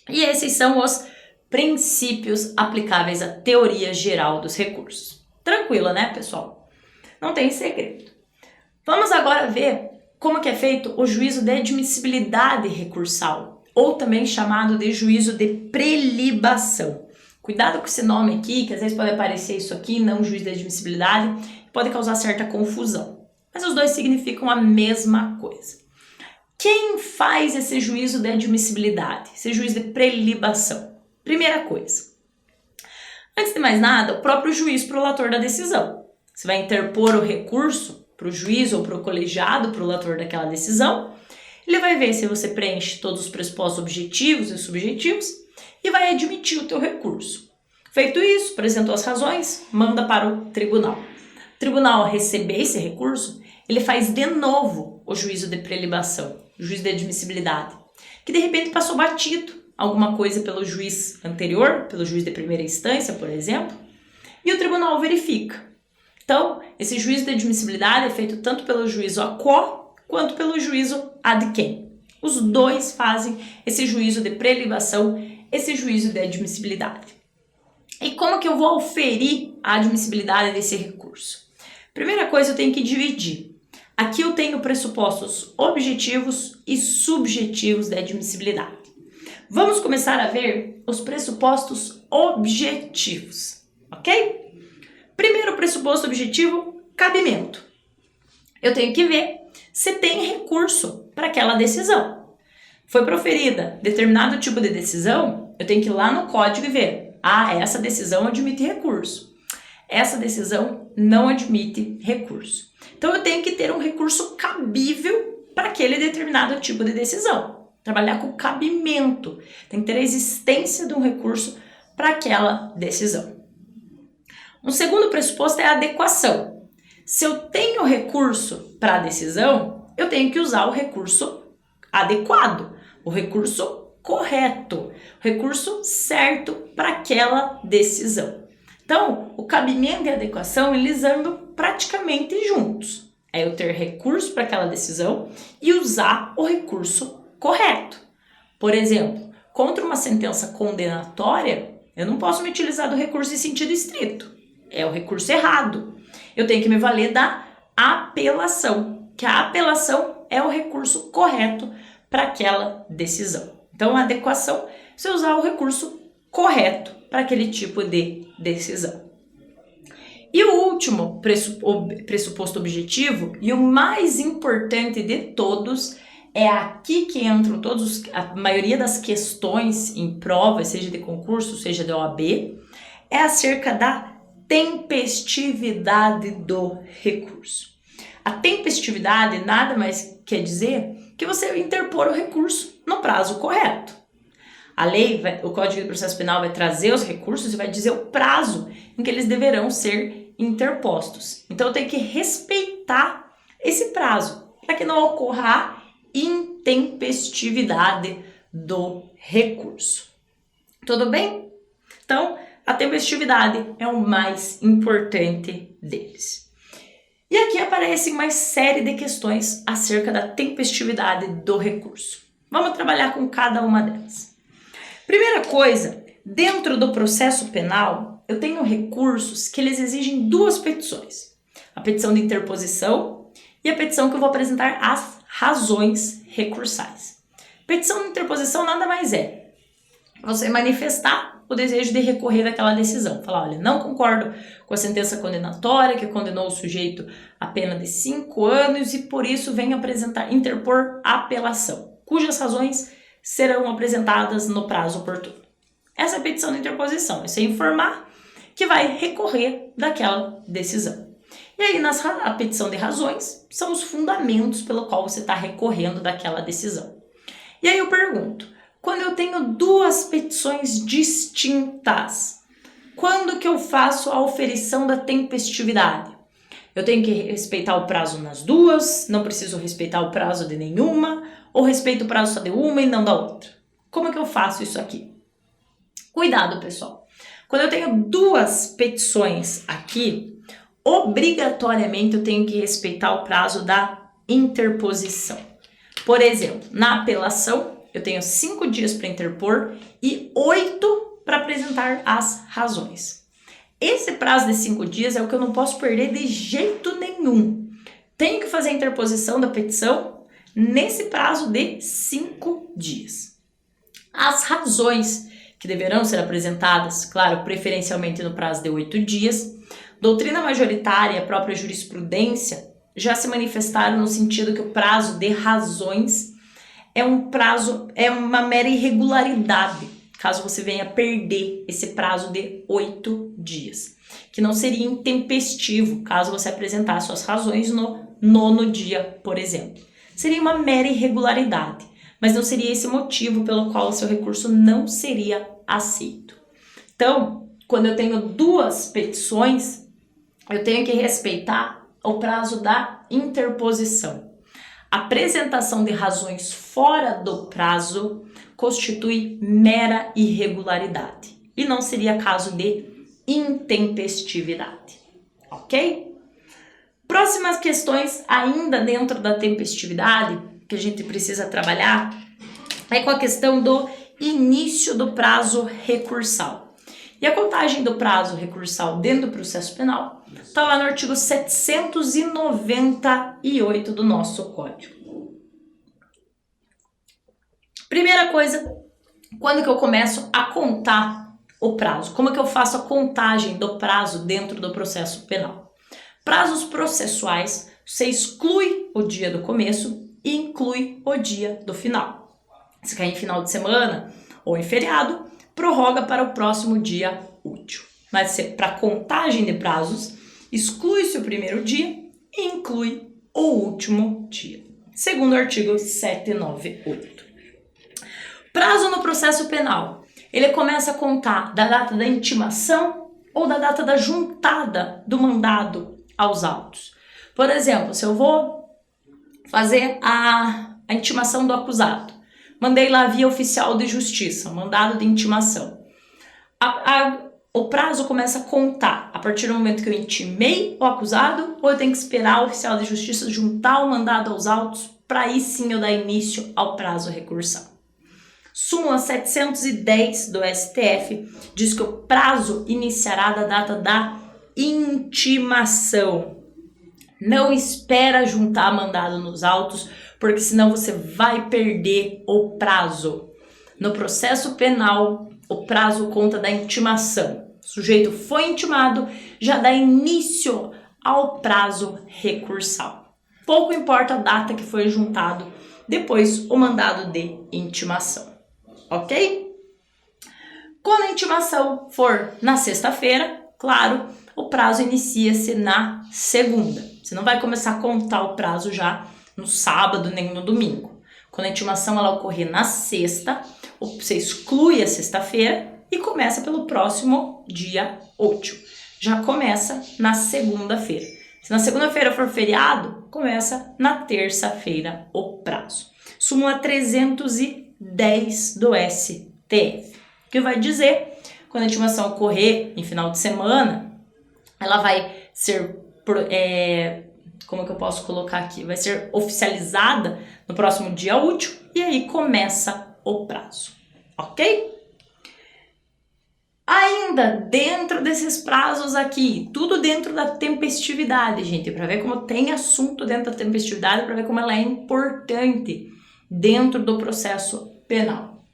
E esses são os princípios aplicáveis à teoria geral dos recursos. Tranquilo, né, pessoal? Não tem segredo. Vamos agora ver como que é feito o juízo de admissibilidade recursal, ou também chamado de juízo de prelibação. Cuidado com esse nome aqui, que às vezes pode aparecer isso aqui, não juízo de admissibilidade, pode causar certa confusão. Mas os dois significam a mesma coisa. Quem faz esse juízo de admissibilidade, esse juízo de prelibação? Primeira coisa, antes de mais nada, o próprio juiz prolator da decisão. Você vai interpor o recurso para o juiz ou para o colegiado prolator daquela decisão. Ele vai ver se você preenche todos os pressupostos objetivos e subjetivos e vai admitir o teu recurso. Feito isso, apresentou as razões, manda para o tribunal. O tribunal, ao receber esse recurso, ele faz de novo o juízo de prelibação, o juízo de admissibilidade, que de repente passou batido alguma coisa pelo juiz anterior, pelo juiz de primeira instância, por exemplo, e o tribunal verifica. Então, esse juízo de admissibilidade é feito tanto pelo juízo a quo quanto pelo juízo ad quem. Os dois fazem esse juízo de prelibação, esse juízo de admissibilidade. E como que eu vou auferir a admissibilidade desse recurso? Primeira coisa, eu tenho que dividir. Aqui eu tenho pressupostos objetivos e subjetivos de admissibilidade. Vamos começar a ver os pressupostos objetivos, ok? Primeiro pressuposto objetivo, cabimento. Eu tenho que ver se tem recurso para aquela decisão. Foi proferida determinado tipo de decisão, eu tenho que ir lá no código e ver, essa decisão admite recurso. Essa decisão não admite recurso. Então eu tenho que ter um recurso cabível para aquele determinado tipo de decisão. Trabalhar com cabimento. Tem que ter a existência de um recurso para aquela decisão. Um segundo pressuposto é a adequação. Se eu tenho recurso para a decisão, eu tenho que usar o recurso adequado, o recurso correto, o recurso certo para aquela decisão. Então, o cabimento e a adequação, eles andam praticamente juntos. É eu ter recurso para aquela decisão e usar o recurso correto. Por exemplo, contra uma sentença condenatória, eu não posso me utilizar do recurso em sentido estrito. É o recurso errado. Eu tenho que me valer da apelação, que a apelação é o recurso correto para aquela decisão. Então, a adequação é você usar o recurso correto para aquele tipo de decisão. E o último pressuposto objetivo, e o mais importante de todos, é aqui que entram a maioria das questões em provas, seja de concurso, seja de OAB, é acerca da tempestividade do recurso. A tempestividade nada mais quer dizer que você interpor o recurso no prazo correto. A lei, o Código de Processo Penal vai trazer os recursos e vai dizer o prazo em que eles deverão ser interpostos. Então eu tenho que respeitar esse prazo para que não ocorra a intempestividade do recurso. Tudo bem? Então, a tempestividade é o mais importante deles. E aqui aparece uma série de questões acerca da tempestividade do recurso. Vamos trabalhar com cada uma delas. Primeira coisa, dentro do processo penal, eu tenho recursos que eles exigem duas petições. A petição de interposição e a petição que eu vou apresentar as razões recursais. Petição de interposição nada mais é você manifestar o desejo de recorrer daquela decisão. Falar, olha, não concordo com a sentença condenatória que condenou o sujeito a pena de 5 anos e por isso venho interpor apelação, cujas razões serão apresentadas no prazo oportuno. Essa é a petição de interposição, é você informar que vai recorrer daquela decisão. E aí, a petição de razões são os fundamentos pelo qual você está recorrendo daquela decisão. E aí eu pergunto, quando eu tenho duas petições distintas, quando que eu faço a oferição da tempestividade? Eu tenho que respeitar o prazo nas duas, não preciso respeitar o prazo de nenhuma, ou respeito o prazo só de uma e não da outra? Como é que eu faço isso aqui? Cuidado, pessoal. Quando eu tenho duas petições aqui, obrigatoriamente eu tenho que respeitar o prazo da interposição. Por exemplo, na apelação, eu tenho 5 dias para interpor e 8 para apresentar as razões. Esse prazo de 5 dias é o que eu não posso perder de jeito nenhum. Tenho que fazer a interposição da petição nesse prazo de 5 dias. As razões que deverão ser apresentadas, claro, preferencialmente no prazo de 8 dias, doutrina majoritária e a própria jurisprudência já se manifestaram no sentido que o prazo de razões é uma mera irregularidade, caso você venha perder esse prazo de 8 dias, que não seria intempestivo caso você apresentasse suas razões no 9º dia, por exemplo. Seria uma mera irregularidade, mas não seria esse motivo pelo qual o seu recurso não seria aceito. Então, quando eu tenho duas petições, eu tenho que respeitar o prazo da interposição. A apresentação de razões fora do prazo constitui mera irregularidade e não seria caso de intempestividade, ok? Próximas questões ainda dentro da tempestividade que a gente precisa trabalhar é com a questão do início do prazo recursal. E a contagem do prazo recursal dentro do processo penal está lá no artigo 798 do nosso Código. Primeira coisa, quando que eu começo a contar o prazo? Como que eu faço a contagem do prazo dentro do processo penal? Prazos processuais Você exclui o dia do começo e inclui o dia do final. Se cair em final de semana ou em feriado, prorroga para o próximo dia útil. Mas para contagem de prazos, exclui-se o primeiro dia e inclui o último dia. Segundo o artigo 798. Prazo no processo penal. Ele começa a contar da data da intimação ou da data da juntada do mandado aos autos. Por exemplo, se eu vou fazer a intimação do acusado, mandei lá via oficial de justiça, mandado de intimação. O prazo começa a contar a partir do momento que eu intimei o acusado, ou eu tenho que esperar o oficial de justiça juntar o mandado aos autos para aí sim eu dar início ao prazo recursal. Súmula 710 do STF diz que o prazo iniciará da data da intimação. Não espera juntar mandado nos autos, porque senão você vai perder o prazo. No processo penal, o prazo conta da intimação. O sujeito foi intimado, já dá início ao prazo recursal. Pouco importa a data que foi juntado depois o mandado de intimação. Ok? Quando a intimação for na sexta-feira, claro, o prazo inicia-se na segunda. Você não vai começar a contar o prazo já no sábado nem no domingo. Quando a intimação ela ocorrer na sexta, você exclui a sexta-feira e começa pelo próximo dia útil. Já começa na segunda-feira. Se na segunda-feira for feriado, começa na terça-feira o prazo. Súmula 310 do STF, que vai dizer, quando a intimação ocorrer em final de semana, ela vai ser, como que eu posso colocar aqui? Vai ser oficializada no próximo dia útil e aí começa o prazo, ok? Ainda dentro desses prazos aqui, tudo dentro da tempestividade, gente, para ver como tem assunto dentro da tempestividade, para ver como ela é importante dentro do processo penal.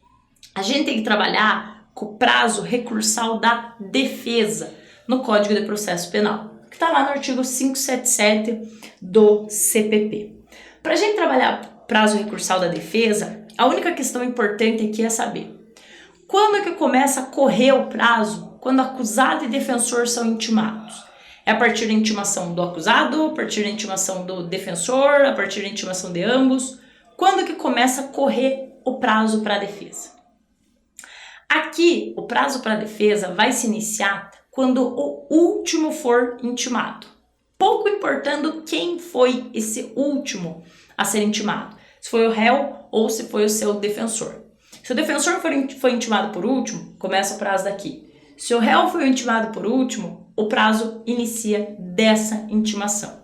A gente tem que trabalhar com o prazo recursal da defesa no Código de Processo Penal, que está lá no artigo 577 do CPP. Para a gente trabalhar o prazo recursal da defesa, a única questão importante aqui é saber quando é que começa a correr o prazo quando acusado e defensor são intimados. É a partir da intimação do acusado, a partir da intimação do defensor, a partir da intimação de ambos. Quando que começa a correr o prazo para a defesa? Aqui, o prazo para a defesa vai se iniciar quando o último for intimado. Pouco importando quem foi esse último a ser intimado. Se foi o réu ou se foi o seu defensor. Se o defensor foi intimado por último, começa o prazo daqui. Se o réu foi intimado por último, o prazo inicia dessa intimação.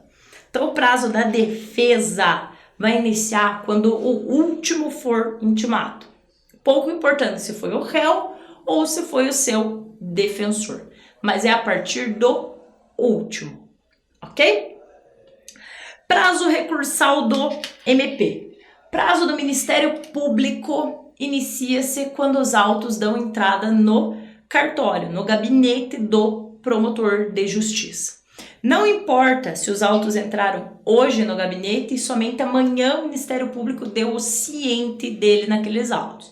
Então, o prazo da defesa vai iniciar quando o último for intimado. Pouco importante se foi o réu ou se foi o seu defensor. Mas é a partir do último, ok? Prazo recursal do MP. Prazo do Ministério Público inicia-se quando os autos dão entrada no cartório, no gabinete do promotor de justiça. Não importa se os autos entraram hoje no gabinete e somente amanhã o Ministério Público deu o ciente dele naqueles autos.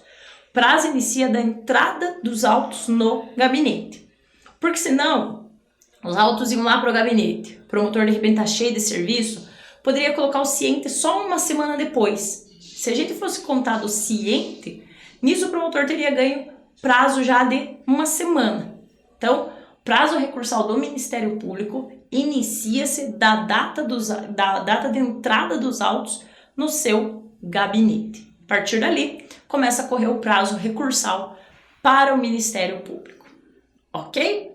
O prazo inicia da entrada dos autos no gabinete. Porque senão, os autos iam lá para o gabinete. O promotor de repente está cheio de serviço, poderia colocar o ciente só uma semana depois. Se a gente fosse contar do ciente, nisso o promotor teria ganho prazo já de uma semana. Então, prazo recursal do Ministério Público inicia-se da data de entrada dos autos no seu gabinete. A partir dali, começa a correr o prazo recursal para o Ministério Público. Ok?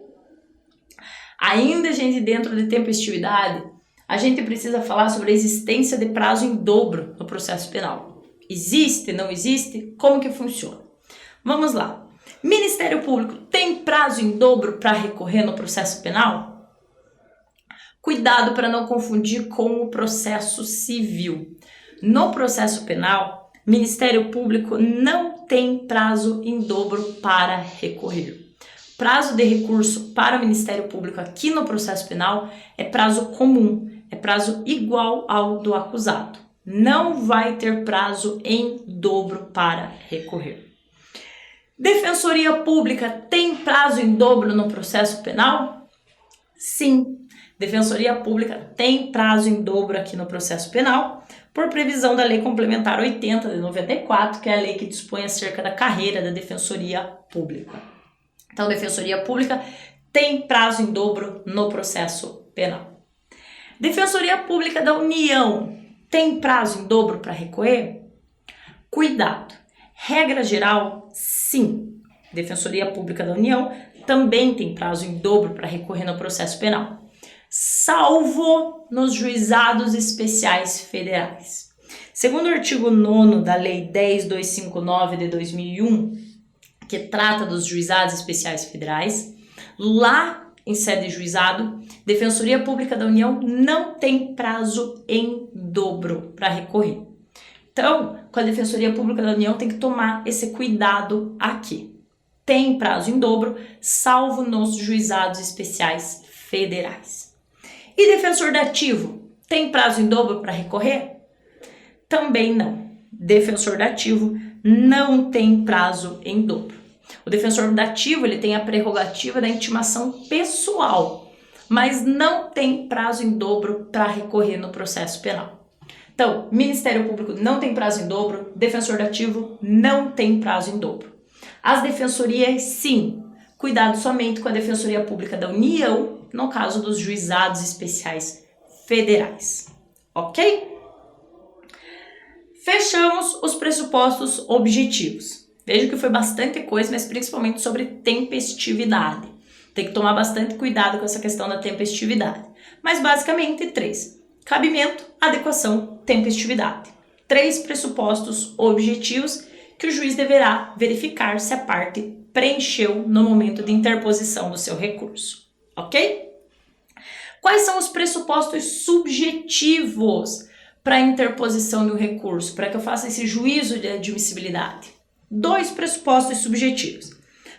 Ainda, gente, dentro de tempestividade, a gente precisa falar sobre a existência de prazo em dobro no processo penal. Existe, não existe? Como que funciona? Vamos lá. Ministério Público tem prazo em dobro para recorrer no processo penal? Cuidado para não confundir com o processo civil. No processo penal, Ministério Público não tem prazo em dobro para recorrer. Prazo de recurso para o Ministério Público aqui no processo penal é prazo comum, é prazo igual ao do acusado. Não vai ter prazo em dobro para recorrer. Defensoria Pública tem prazo em dobro no processo penal? Sim, Defensoria Pública tem prazo em dobro aqui no processo penal, por previsão da Lei Complementar 80 de 94, que é a lei que dispõe acerca da carreira da Defensoria Pública. Então, Defensoria Pública tem prazo em dobro no processo penal. Defensoria Pública da União tem prazo em dobro para recorrer? Cuidado! Regra geral, sim. Defensoria Pública da União também tem prazo em dobro para recorrer no processo penal, salvo nos juizados especiais federais. Segundo o artigo 9º da Lei 10.259 de 2001, que trata dos juizados especiais federais, lá em sede de juizado, Defensoria Pública da União não tem prazo em dobro para recorrer. Então, com a Defensoria Pública da União tem que tomar esse cuidado aqui. Tem prazo em dobro, salvo nos juizados especiais federais. E defensor dativo tem prazo em dobro para recorrer? Também não. Defensor dativo não tem prazo em dobro. O defensor dativo ele tem a prerrogativa da intimação pessoal, mas não tem prazo em dobro para recorrer no processo penal. Então, Ministério Público não tem prazo em dobro, defensor dativo não tem prazo em dobro. As defensorias, sim, cuidado somente com a Defensoria Pública da União, no caso dos juizados especiais federais, ok? Fechamos os pressupostos objetivos. Veja que foi bastante coisa, mas principalmente sobre tempestividade. Tem que tomar bastante cuidado com essa questão da tempestividade. Mas basicamente 3. Cabimento, adequação, tempestividade. 3 pressupostos objetivos que o juiz deverá verificar se a parte preencheu no momento de interposição do seu recurso. Ok? Quais são os pressupostos subjetivos para a interposição do recurso, para que eu faça esse juízo de admissibilidade? 2 pressupostos subjetivos.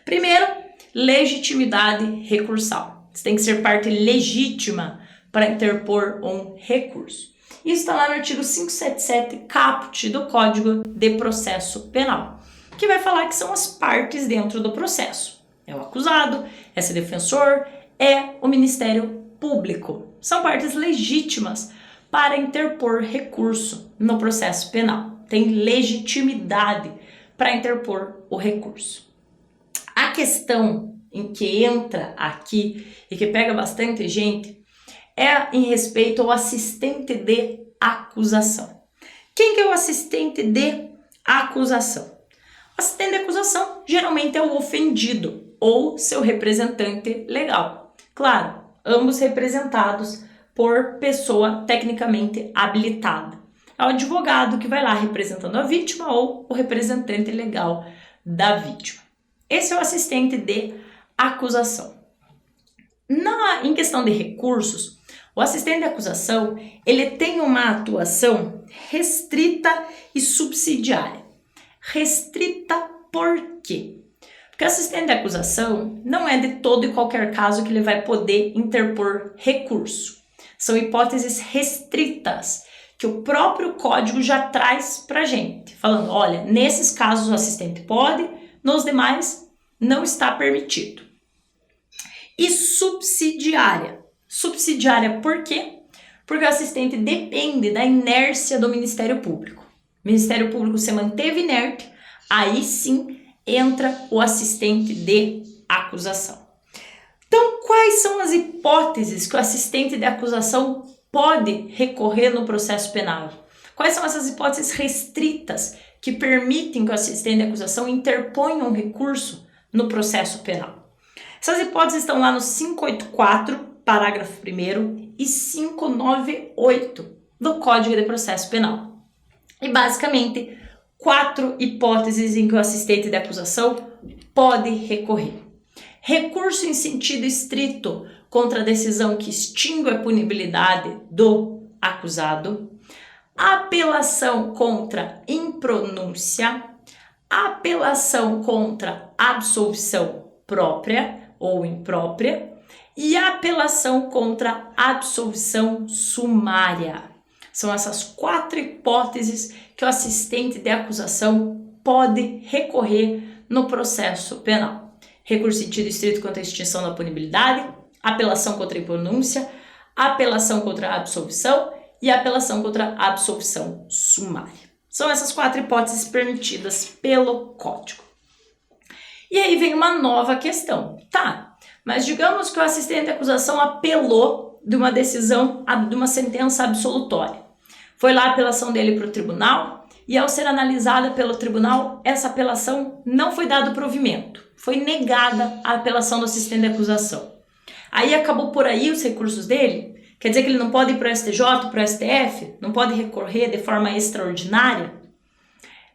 Primeiro, legitimidade recursal. Você tem que ser parte legítima para interpor um recurso. Isso está lá no artigo 577 caput do Código de Processo Penal, que vai falar que são as partes dentro do processo. É o acusado, é o defensor, é o Ministério Público. São partes legítimas para interpor recurso no processo penal. Tem legitimidade para interpor o recurso. A questão em que entra aqui e que pega bastante gente é em respeito ao assistente de acusação. Quem que é o assistente de acusação? O assistente de acusação geralmente é o ofendido ou seu representante legal. Claro, ambos representados por pessoa tecnicamente habilitada. É o advogado que vai lá representando a vítima ou o representante legal da vítima. Esse é o assistente de acusação. Em questão de recursos, o assistente de acusação ele tem uma atuação restrita e subsidiária. Restrita por quê? Porque o assistente de acusação não é de todo e qualquer caso que ele vai poder interpor recurso. São hipóteses restritas que o próprio código já traz pra gente, falando, olha, nesses casos o assistente pode, nos demais não está permitido. E subsidiária. Subsidiária por quê? Porque o assistente depende da inércia do Ministério Público. O Ministério Público se manteve inerte, aí sim entra o assistente de acusação. Então, quais são as hipóteses que o assistente de acusação pode recorrer no processo penal? Quais são essas hipóteses restritas que permitem que o assistente de acusação interponha um recurso no processo penal? Essas hipóteses estão lá no 584, parágrafo 1º, e 598 do Código de Processo Penal. E basicamente, 4 hipóteses em que o assistente de acusação pode recorrer. Recurso em sentido estrito contra a decisão que extingue a punibilidade do acusado, apelação contra impronúncia, apelação contra absolvição própria ou imprópria e a apelação contra a absolvição sumária. São essas 4 hipóteses que o assistente de acusação pode recorrer no processo penal. Recurso em sentido estrito contra a extinção da punibilidade, apelação contra a impronúncia, apelação contra a absolvição e apelação contra a absolvição sumária. São essas 4 hipóteses permitidas pelo Código. E aí vem uma nova questão. Tá, mas digamos que o assistente de acusação apelou de uma decisão, de uma sentença absolutória. Foi lá a apelação dele para o tribunal e ao ser analisada pelo tribunal, essa apelação não foi dado provimento. Foi negada a apelação do assistente de acusação. Aí acabou por aí os recursos dele? Quer dizer que ele não pode ir para o STJ, para o STF? Não pode recorrer de forma extraordinária?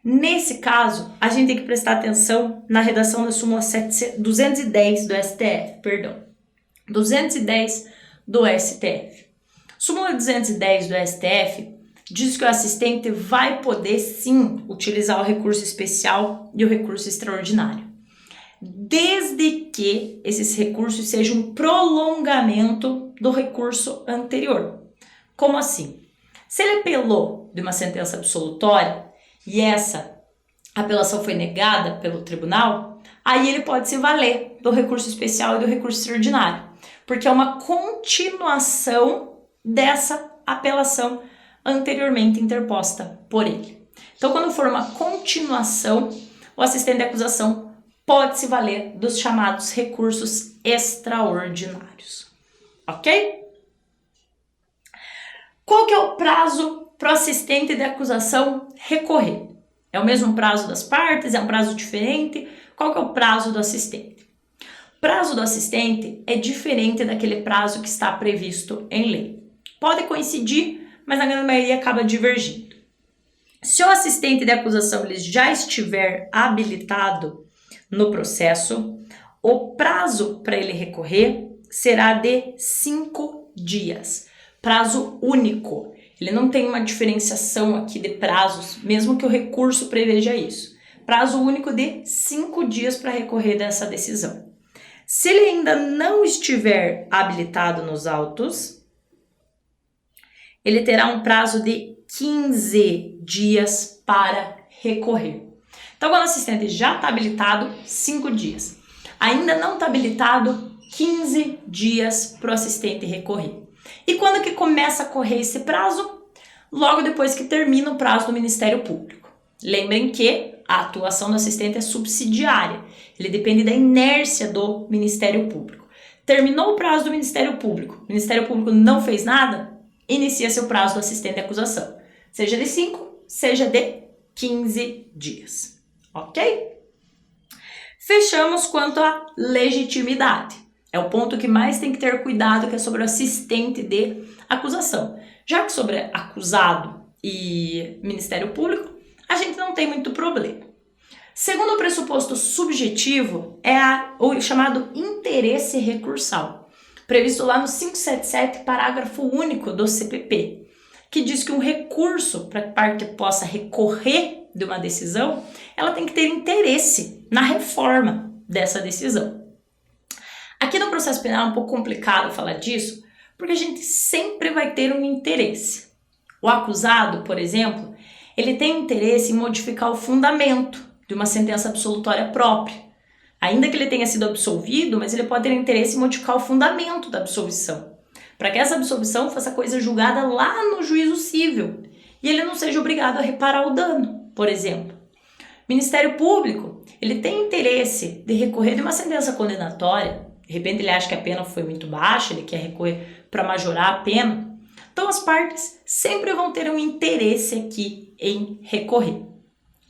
Nesse caso, a gente tem que prestar atenção na redação da súmula 210 do STF, 210 do STF. Súmula 210 do STF diz que o assistente vai poder sim utilizar o recurso especial e o recurso extraordinário, desde que esses recursos sejam um prolongamento do recurso anterior. Como assim? Se ele apelou de uma sentença absolutória e essa apelação foi negada pelo tribunal, aí ele pode se valer do recurso especial e do recurso extraordinário, porque é uma continuação dessa apelação anteriormente interposta por ele. Então, quando for uma continuação, o assistente de acusação pode se valer dos chamados recursos extraordinários. Ok? Qual que é o prazo para o assistente de acusação recorrer? É o mesmo prazo das partes? É um prazo diferente? Qual que é o prazo do assistente? O prazo do assistente é diferente daquele prazo que está previsto em lei. Pode coincidir, mas na grande maioria acaba divergindo. Se o assistente de acusação ele já estiver habilitado no processo, o prazo para ele recorrer será de 5 dias. Prazo único. Ele não tem uma diferenciação aqui de prazos, mesmo que o recurso preveja isso. Prazo único de 5 dias para recorrer dessa decisão. Se ele ainda não estiver habilitado nos autos, ele terá um prazo de 15 dias para recorrer. Então, quando o assistente já está habilitado, 5 dias. Ainda não está habilitado, 15 dias para o assistente recorrer. E quando que começa a correr esse prazo? Logo depois que termina o prazo do Ministério Público. Lembrem que a atuação do assistente é subsidiária. Ele depende da inércia do Ministério Público. Terminou o prazo do Ministério Público, o Ministério Público não fez nada, inicia-se o prazo do assistente de acusação. Seja de 5, seja de 15 dias. Ok? Fechamos quanto à legitimidade. É o ponto que mais tem que ter cuidado, que é sobre o assistente de acusação. Já que sobre acusado e Ministério Público, a gente não tem muito problema. Segundo o pressuposto subjetivo, é o chamado interesse recursal, previsto lá no 577, parágrafo único do CPP, que diz que um recurso para que a parte possa recorrer de uma decisão, ela tem que ter interesse na reforma dessa decisão. Aqui no processo penal é um pouco complicado falar disso, porque a gente sempre vai ter um interesse. O acusado, por exemplo, ele tem interesse em modificar o fundamento de uma sentença absolutória própria. Ainda que ele tenha sido absolvido, mas ele pode ter interesse em modificar o fundamento da absolvição, para que essa absolvição faça coisa julgada lá no juízo civil e ele não seja obrigado a reparar o dano, por exemplo. O Ministério Público, ele tem interesse de recorrer de uma sentença condenatória. De repente ele acha que a pena foi muito baixa, ele quer recorrer para majorar a pena. Então as partes sempre vão ter um interesse aqui em recorrer.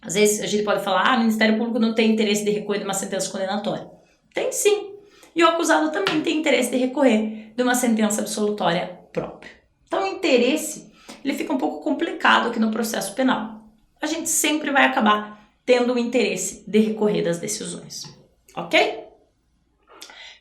Às vezes a gente pode falar, o Ministério Público não tem interesse de recorrer de uma sentença condenatória. Tem sim. E o acusado também tem interesse de recorrer de uma sentença absolutória própria. Então o interesse, ele fica um pouco complicado aqui no processo penal. A gente sempre vai acabar tendo o interesse de recorrer das decisões. Ok?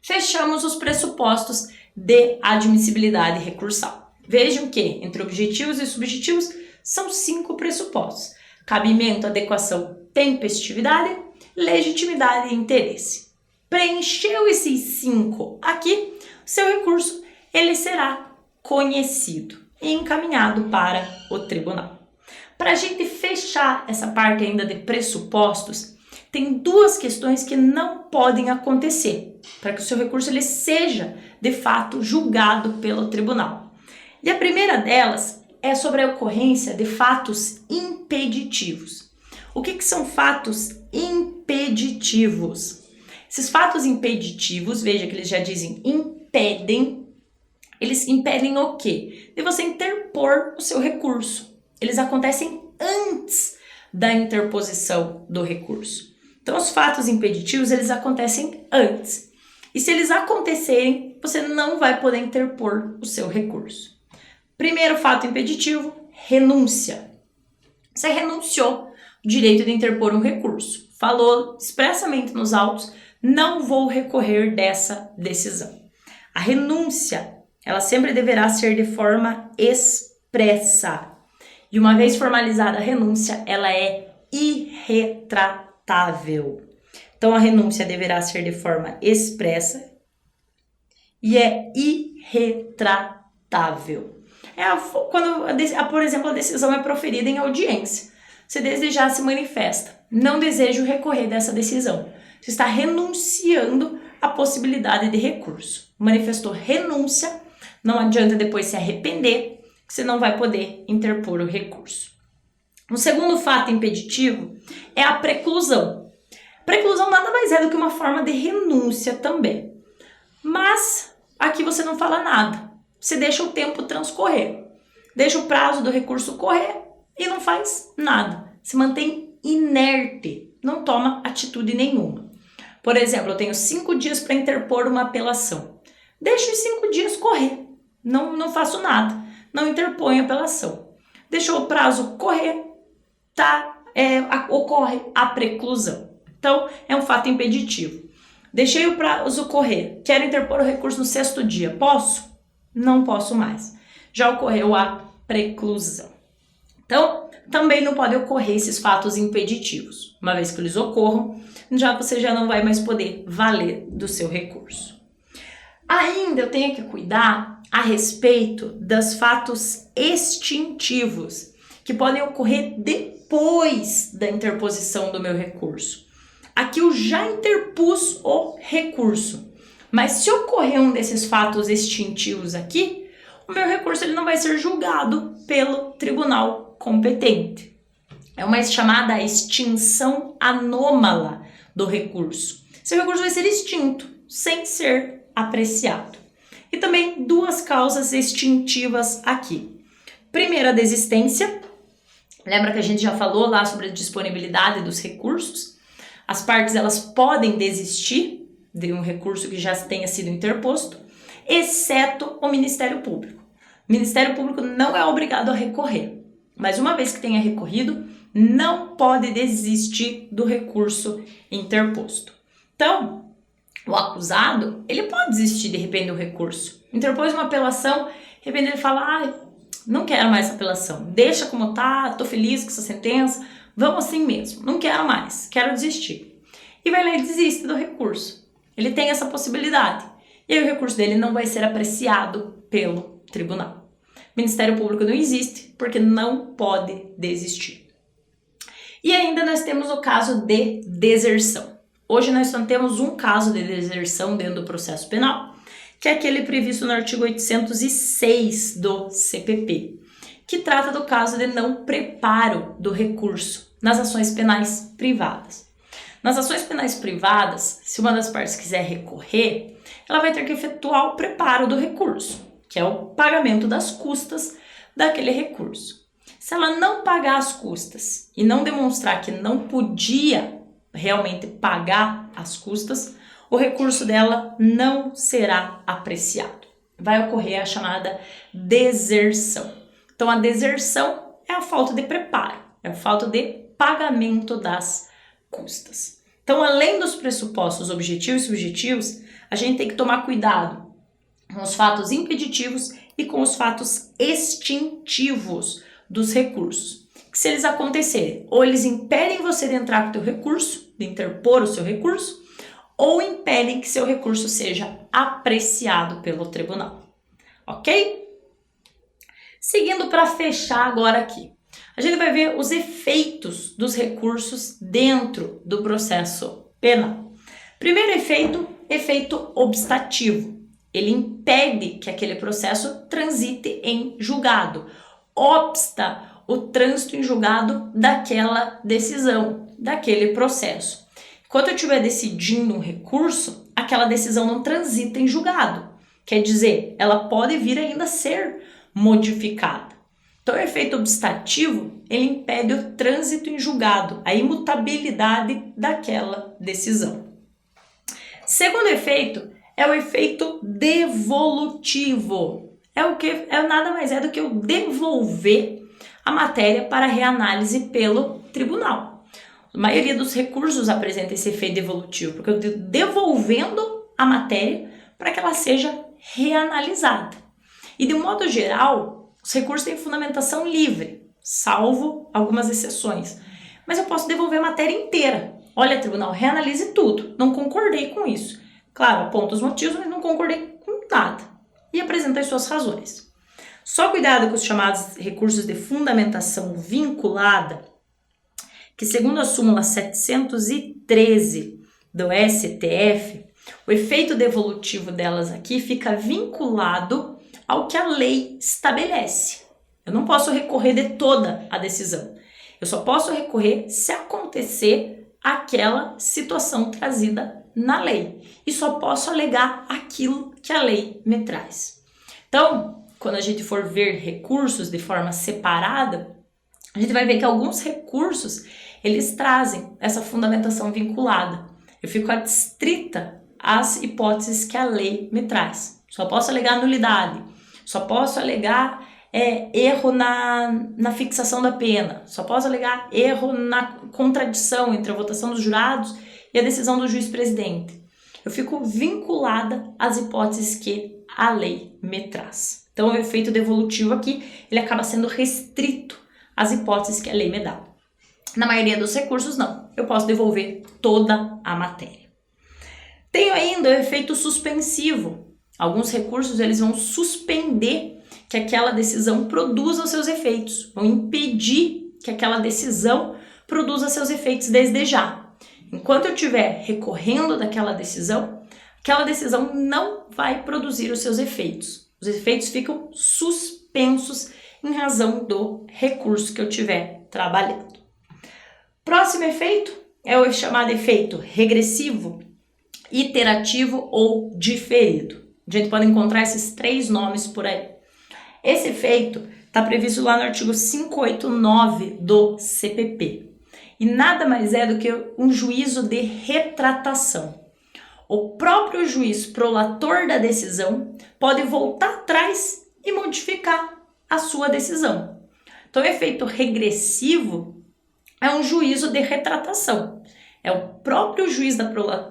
Fechamos os pressupostos de admissibilidade recursal. Vejam que entre objetivos e subjetivos são 5 pressupostos: cabimento, adequação, tempestividade, legitimidade e interesse. Preencheu esses 5 aqui, seu recurso ele será conhecido e encaminhado para o tribunal. Para a gente fechar essa parte ainda de pressupostos, tem duas questões que não podem acontecer para que o seu recurso ele seja, de fato, julgado pelo tribunal. E a primeira delas é sobre a ocorrência de fatos impeditivos. O que são fatos impeditivos? Esses fatos impeditivos, veja que eles já dizem impedem, eles impedem o quê? De você interpor o seu recurso. Eles acontecem antes da interposição do recurso. Então, os fatos impeditivos, eles acontecem antes. E se eles acontecerem, você não vai poder interpor o seu recurso. Primeiro fato impeditivo, renúncia. Você renunciou o direito de interpor um recurso. Falou expressamente nos autos, não vou recorrer dessa decisão. A renúncia, ela sempre deverá ser de forma expressa. E uma vez formalizada a renúncia, ela é irretratável. Então, a renúncia deverá ser de forma expressa e é irretratável. Quando, por exemplo, a decisão é proferida em audiência. Você desejar se manifesta. Não desejo recorrer dessa decisão. Você está renunciando à possibilidade de recurso. Manifestou renúncia, não adianta depois se arrepender, que você não vai poder interpor o recurso. O segundo fato impeditivo é a preclusão. Preclusão nada mais é do que uma forma de renúncia também. Mas aqui você não fala nada. Você deixa o tempo transcorrer. Deixa o prazo do recurso correr e não faz nada. Se mantém inerte, não toma atitude nenhuma. Por exemplo, eu tenho 5 dias para interpor uma apelação. Deixo os 5 dias correr. Não faço nada. Não interponho apelação. Deixou o prazo correr, ocorre a preclusão. Então, é um fato impeditivo. Deixei o prazo correr. Quero interpor o recurso no 6º dia. Posso? Não posso mais. Já ocorreu a preclusão. Então, também não pode ocorrer esses fatos impeditivos. Uma vez que eles ocorram, você já não vai mais poder valer do seu recurso. Ainda eu tenho que cuidar a respeito dos fatos extintivos, que podem ocorrer depois da interposição do meu recurso. Aqui eu já interpus o recurso, mas se ocorrer um desses fatos extintivos aqui, o meu recurso ele não vai ser julgado pelo tribunal competente. É uma chamada extinção anômala do recurso. Seu recurso vai ser extinto, sem ser apreciado. E também 2 causas extintivas aqui. Primeiro, a desistência. Lembra que a gente já falou lá sobre a disponibilidade dos recursos? As partes elas podem desistir de um recurso que já tenha sido interposto, exceto o Ministério Público. O Ministério Público não é obrigado a recorrer, mas uma vez que tenha recorrido, não pode desistir do recurso interposto. Então, o acusado, ele pode desistir de repente do recurso. Interpôs uma apelação, de repente ele fala, não quero mais essa apelação, deixa como tá, tô feliz com essa sentença, vamos assim mesmo, não quero mais, quero desistir. E vai lá e desiste do recurso. Ele tem essa possibilidade. E aí o recurso dele não vai ser apreciado pelo tribunal. O Ministério Público não existe porque não pode desistir. E ainda nós temos o caso de deserção. Hoje nós só temos um caso de deserção dentro do processo penal, que é aquele previsto no artigo 806 do CPP, que trata do caso de não preparo do recurso nas ações penais privadas. Nas ações penais privadas, se uma das partes quiser recorrer, ela vai ter que efetuar o preparo do recurso, que é o pagamento das custas daquele recurso. Se ela não pagar as custas e não demonstrar que não podia realmente pagar as custas, o recurso dela não será apreciado. Vai ocorrer a chamada deserção. Então, a deserção é a falta de preparo, é a falta de pagamento das custas. Então, além dos pressupostos objetivos e subjetivos, a gente tem que tomar cuidado com os fatos impeditivos e com os fatos extintivos dos recursos. Que se eles acontecerem, ou eles impedem você de entrar com o teu recurso, de interpor o seu recurso, ou impedem que seu recurso seja apreciado pelo tribunal. Ok? Seguindo para fechar agora aqui, a gente vai ver os efeitos dos recursos dentro do processo penal. Primeiro efeito obstativo. Ele impede que aquele processo transite em julgado, obsta o trânsito em julgado daquela decisão, daquele processo. Enquanto eu estiver decidindo um recurso, aquela decisão não transita em julgado. Quer dizer, ela pode vir ainda a ser modificada. Então, o efeito obstativo, ele impede o trânsito em julgado, a imutabilidade daquela decisão. Segundo efeito é o efeito devolutivo. Nada mais é do que eu devolver a matéria para reanálise pelo tribunal. A maioria dos recursos apresenta esse efeito devolutivo, porque eu estou devolvendo a matéria para que ela seja reanalisada. E de um modo geral, os recursos têm fundamentação livre, salvo algumas exceções. Mas eu posso devolver a matéria inteira. Olha, tribunal, reanalise tudo. Não concordei com isso. Claro, aponta os motivos, mas não concordei com nada. E apresenta as suas razões. Só cuidado com os chamados recursos de fundamentação vinculada, que segundo a súmula 713 do STF, o efeito devolutivo delas aqui fica vinculado ao que a lei estabelece. Eu não posso recorrer de toda a decisão. Eu só posso recorrer se acontecer aquela situação trazida na lei. E só posso alegar aquilo que a lei me traz. Então, quando a gente for ver recursos de forma separada, a gente vai ver que alguns recursos, eles trazem essa fundamentação vinculada. Eu fico adstrita às hipóteses que a lei me traz. Só posso alegar nulidade, só posso alegar erro na fixação da pena, só posso alegar erro na contradição entre a votação dos jurados e a decisão do juiz-presidente. Eu fico vinculada às hipóteses que a lei me traz. Então, o efeito devolutivo aqui, ele acaba sendo restrito às hipóteses que a lei me dá. Na maioria dos recursos, não. Eu posso devolver toda a matéria. Tenho ainda o efeito suspensivo. Alguns recursos, eles vão suspender que aquela decisão produza os seus efeitos, vão impedir que aquela decisão produza seus efeitos desde já. Enquanto eu estiver recorrendo daquela decisão, aquela decisão não vai produzir os seus efeitos. Os efeitos ficam suspensos em razão do recurso que eu estiver trabalhando. Próximo efeito é o chamado efeito regressivo, iterativo ou diferido. A gente pode encontrar esses três nomes por aí. Esse efeito está previsto lá no artigo 589 do CPP. E nada mais é do que um juízo de retratação. O próprio juiz prolator da decisão pode voltar atrás e modificar a sua decisão. Então, o efeito regressivo é um juízo de retratação. É o próprio juiz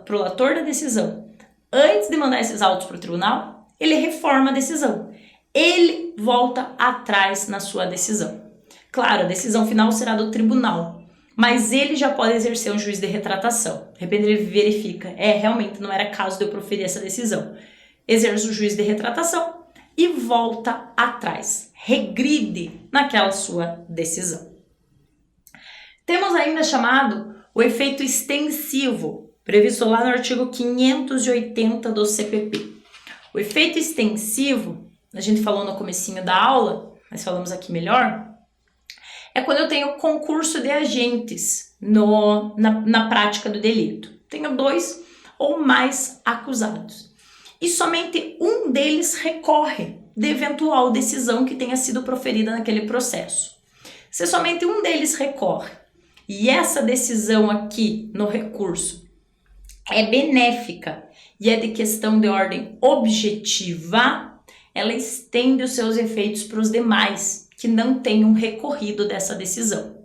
prolator da decisão. Antes de mandar esses autos para o tribunal, ele reforma a decisão. Ele volta atrás na sua decisão. Claro, a decisão final será do tribunal, mas ele já pode exercer um juízo de retratação. De repente ele verifica, realmente não era caso de eu proferir essa decisão. Exerce o juízo de retratação e volta atrás, regride naquela sua decisão. Temos ainda chamado o efeito extensivo, previsto lá no artigo 580 do CPP. O efeito extensivo, a gente falou no comecinho da aula, mas falamos aqui melhor, é quando eu tenho concurso de agentes na prática do delito. Tenho 2 ou mais acusados. E somente um deles recorre de eventual decisão que tenha sido proferida naquele processo. Se somente um deles recorre e essa decisão aqui no recurso é benéfica e é de questão de ordem objetiva, ela estende os seus efeitos para os demais que não tenham recorrido dessa decisão.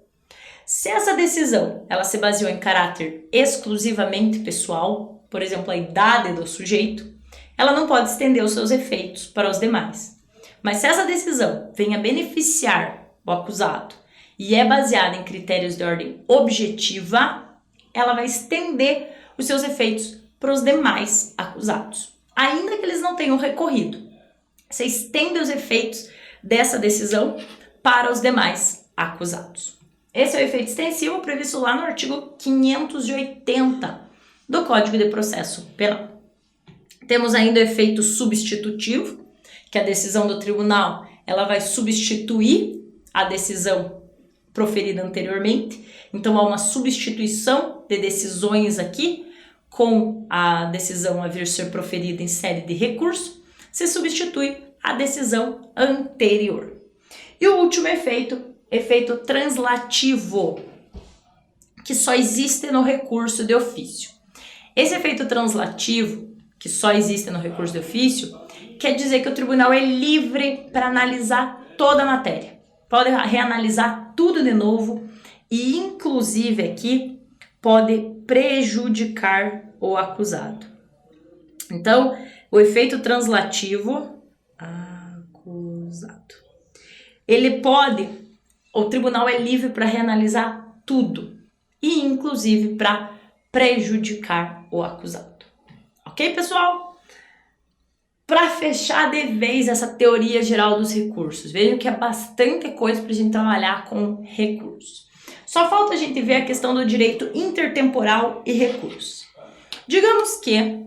Se essa decisão ela se baseou em caráter exclusivamente pessoal, por exemplo, a idade do sujeito, ela não pode estender os seus efeitos para os demais. Mas se essa decisão venha beneficiar o acusado e é baseada em critérios de ordem objetiva, ela vai estender os seus efeitos para os demais acusados, ainda que eles não tenham recorrido. Você estende os efeitos dessa decisão para os demais acusados. Esse é o efeito extensivo previsto lá no artigo 580 do Código de Processo Penal. Temos ainda o efeito substitutivo, que a decisão do tribunal ela vai substituir a decisão proferida anteriormente. Então, há uma substituição de decisões aqui, com a decisão a vir ser proferida em sede de recurso, se substitui a decisão anterior. E o último efeito translativo, que só existe no recurso de ofício. Esse efeito translativo, que só existe no recurso de ofício, quer dizer que o tribunal é livre para analisar toda a matéria. Pode reanalisar tudo de novo e, inclusive, aqui pode prejudicar o acusado. Então, o efeito translativo, o tribunal é livre para reanalisar tudo e, inclusive, para prejudicar o acusado. Ok, pessoal? Para fechar de vez essa teoria geral dos recursos, vejam que é bastante coisa para a gente trabalhar com recursos. Só falta a gente ver a questão do direito intertemporal e recurso. Digamos que,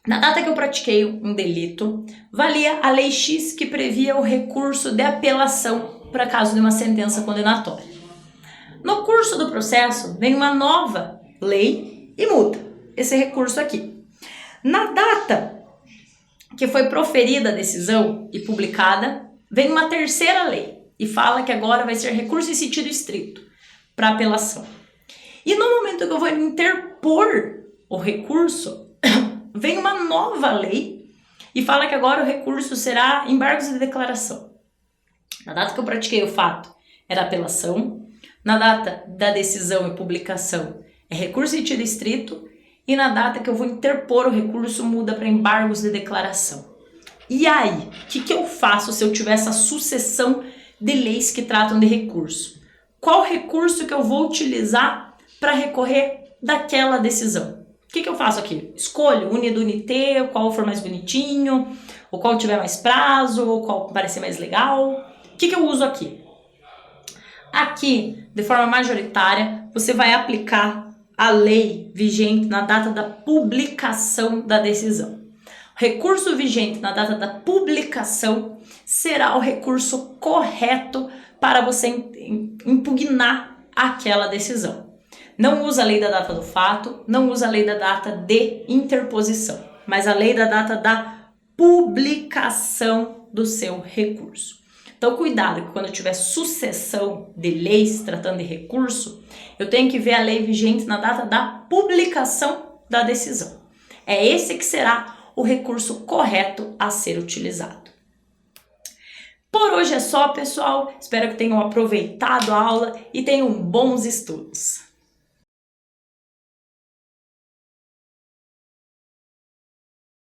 na data que eu pratiquei um delito, valia a lei X que previa o recurso de apelação para caso de uma sentença condenatória. No curso do processo, vem uma nova lei e muda esse recurso aqui. Na data que foi proferida a decisão e publicada, vem uma terceira lei e fala que agora vai ser recurso em sentido estrito para apelação. E no momento que eu vou interpor o recurso, vem uma nova lei e fala que agora o recurso será embargos de declaração. Na data que eu pratiquei o fato, era apelação. Na data da decisão e publicação, é recurso em sentido estrito. E na data que eu vou interpor o recurso, muda para embargos de declaração. E aí, o que eu faço se eu tiver essa sucessão de leis que tratam de recurso? Qual recurso que eu vou utilizar para recorrer daquela decisão? O que eu faço aqui? Escolho unidunité, qual for mais bonitinho, ou qual tiver mais prazo, ou qual parecer mais legal. O que eu uso aqui? Aqui, de forma majoritária, você vai aplicar a lei vigente na data da publicação da decisão. O recurso vigente na data da publicação será o recurso correto para você impugnar aquela decisão. Não usa a lei da data do fato, não usa a lei da data de interposição, mas a lei da data da publicação do seu recurso. Então, cuidado, que quando eu tiver sucessão de leis tratando de recurso, eu tenho que ver a lei vigente na data da publicação da decisão. É esse que será o recurso correto a ser utilizado. Por hoje é só, pessoal. Espero que tenham aproveitado a aula e tenham bons estudos.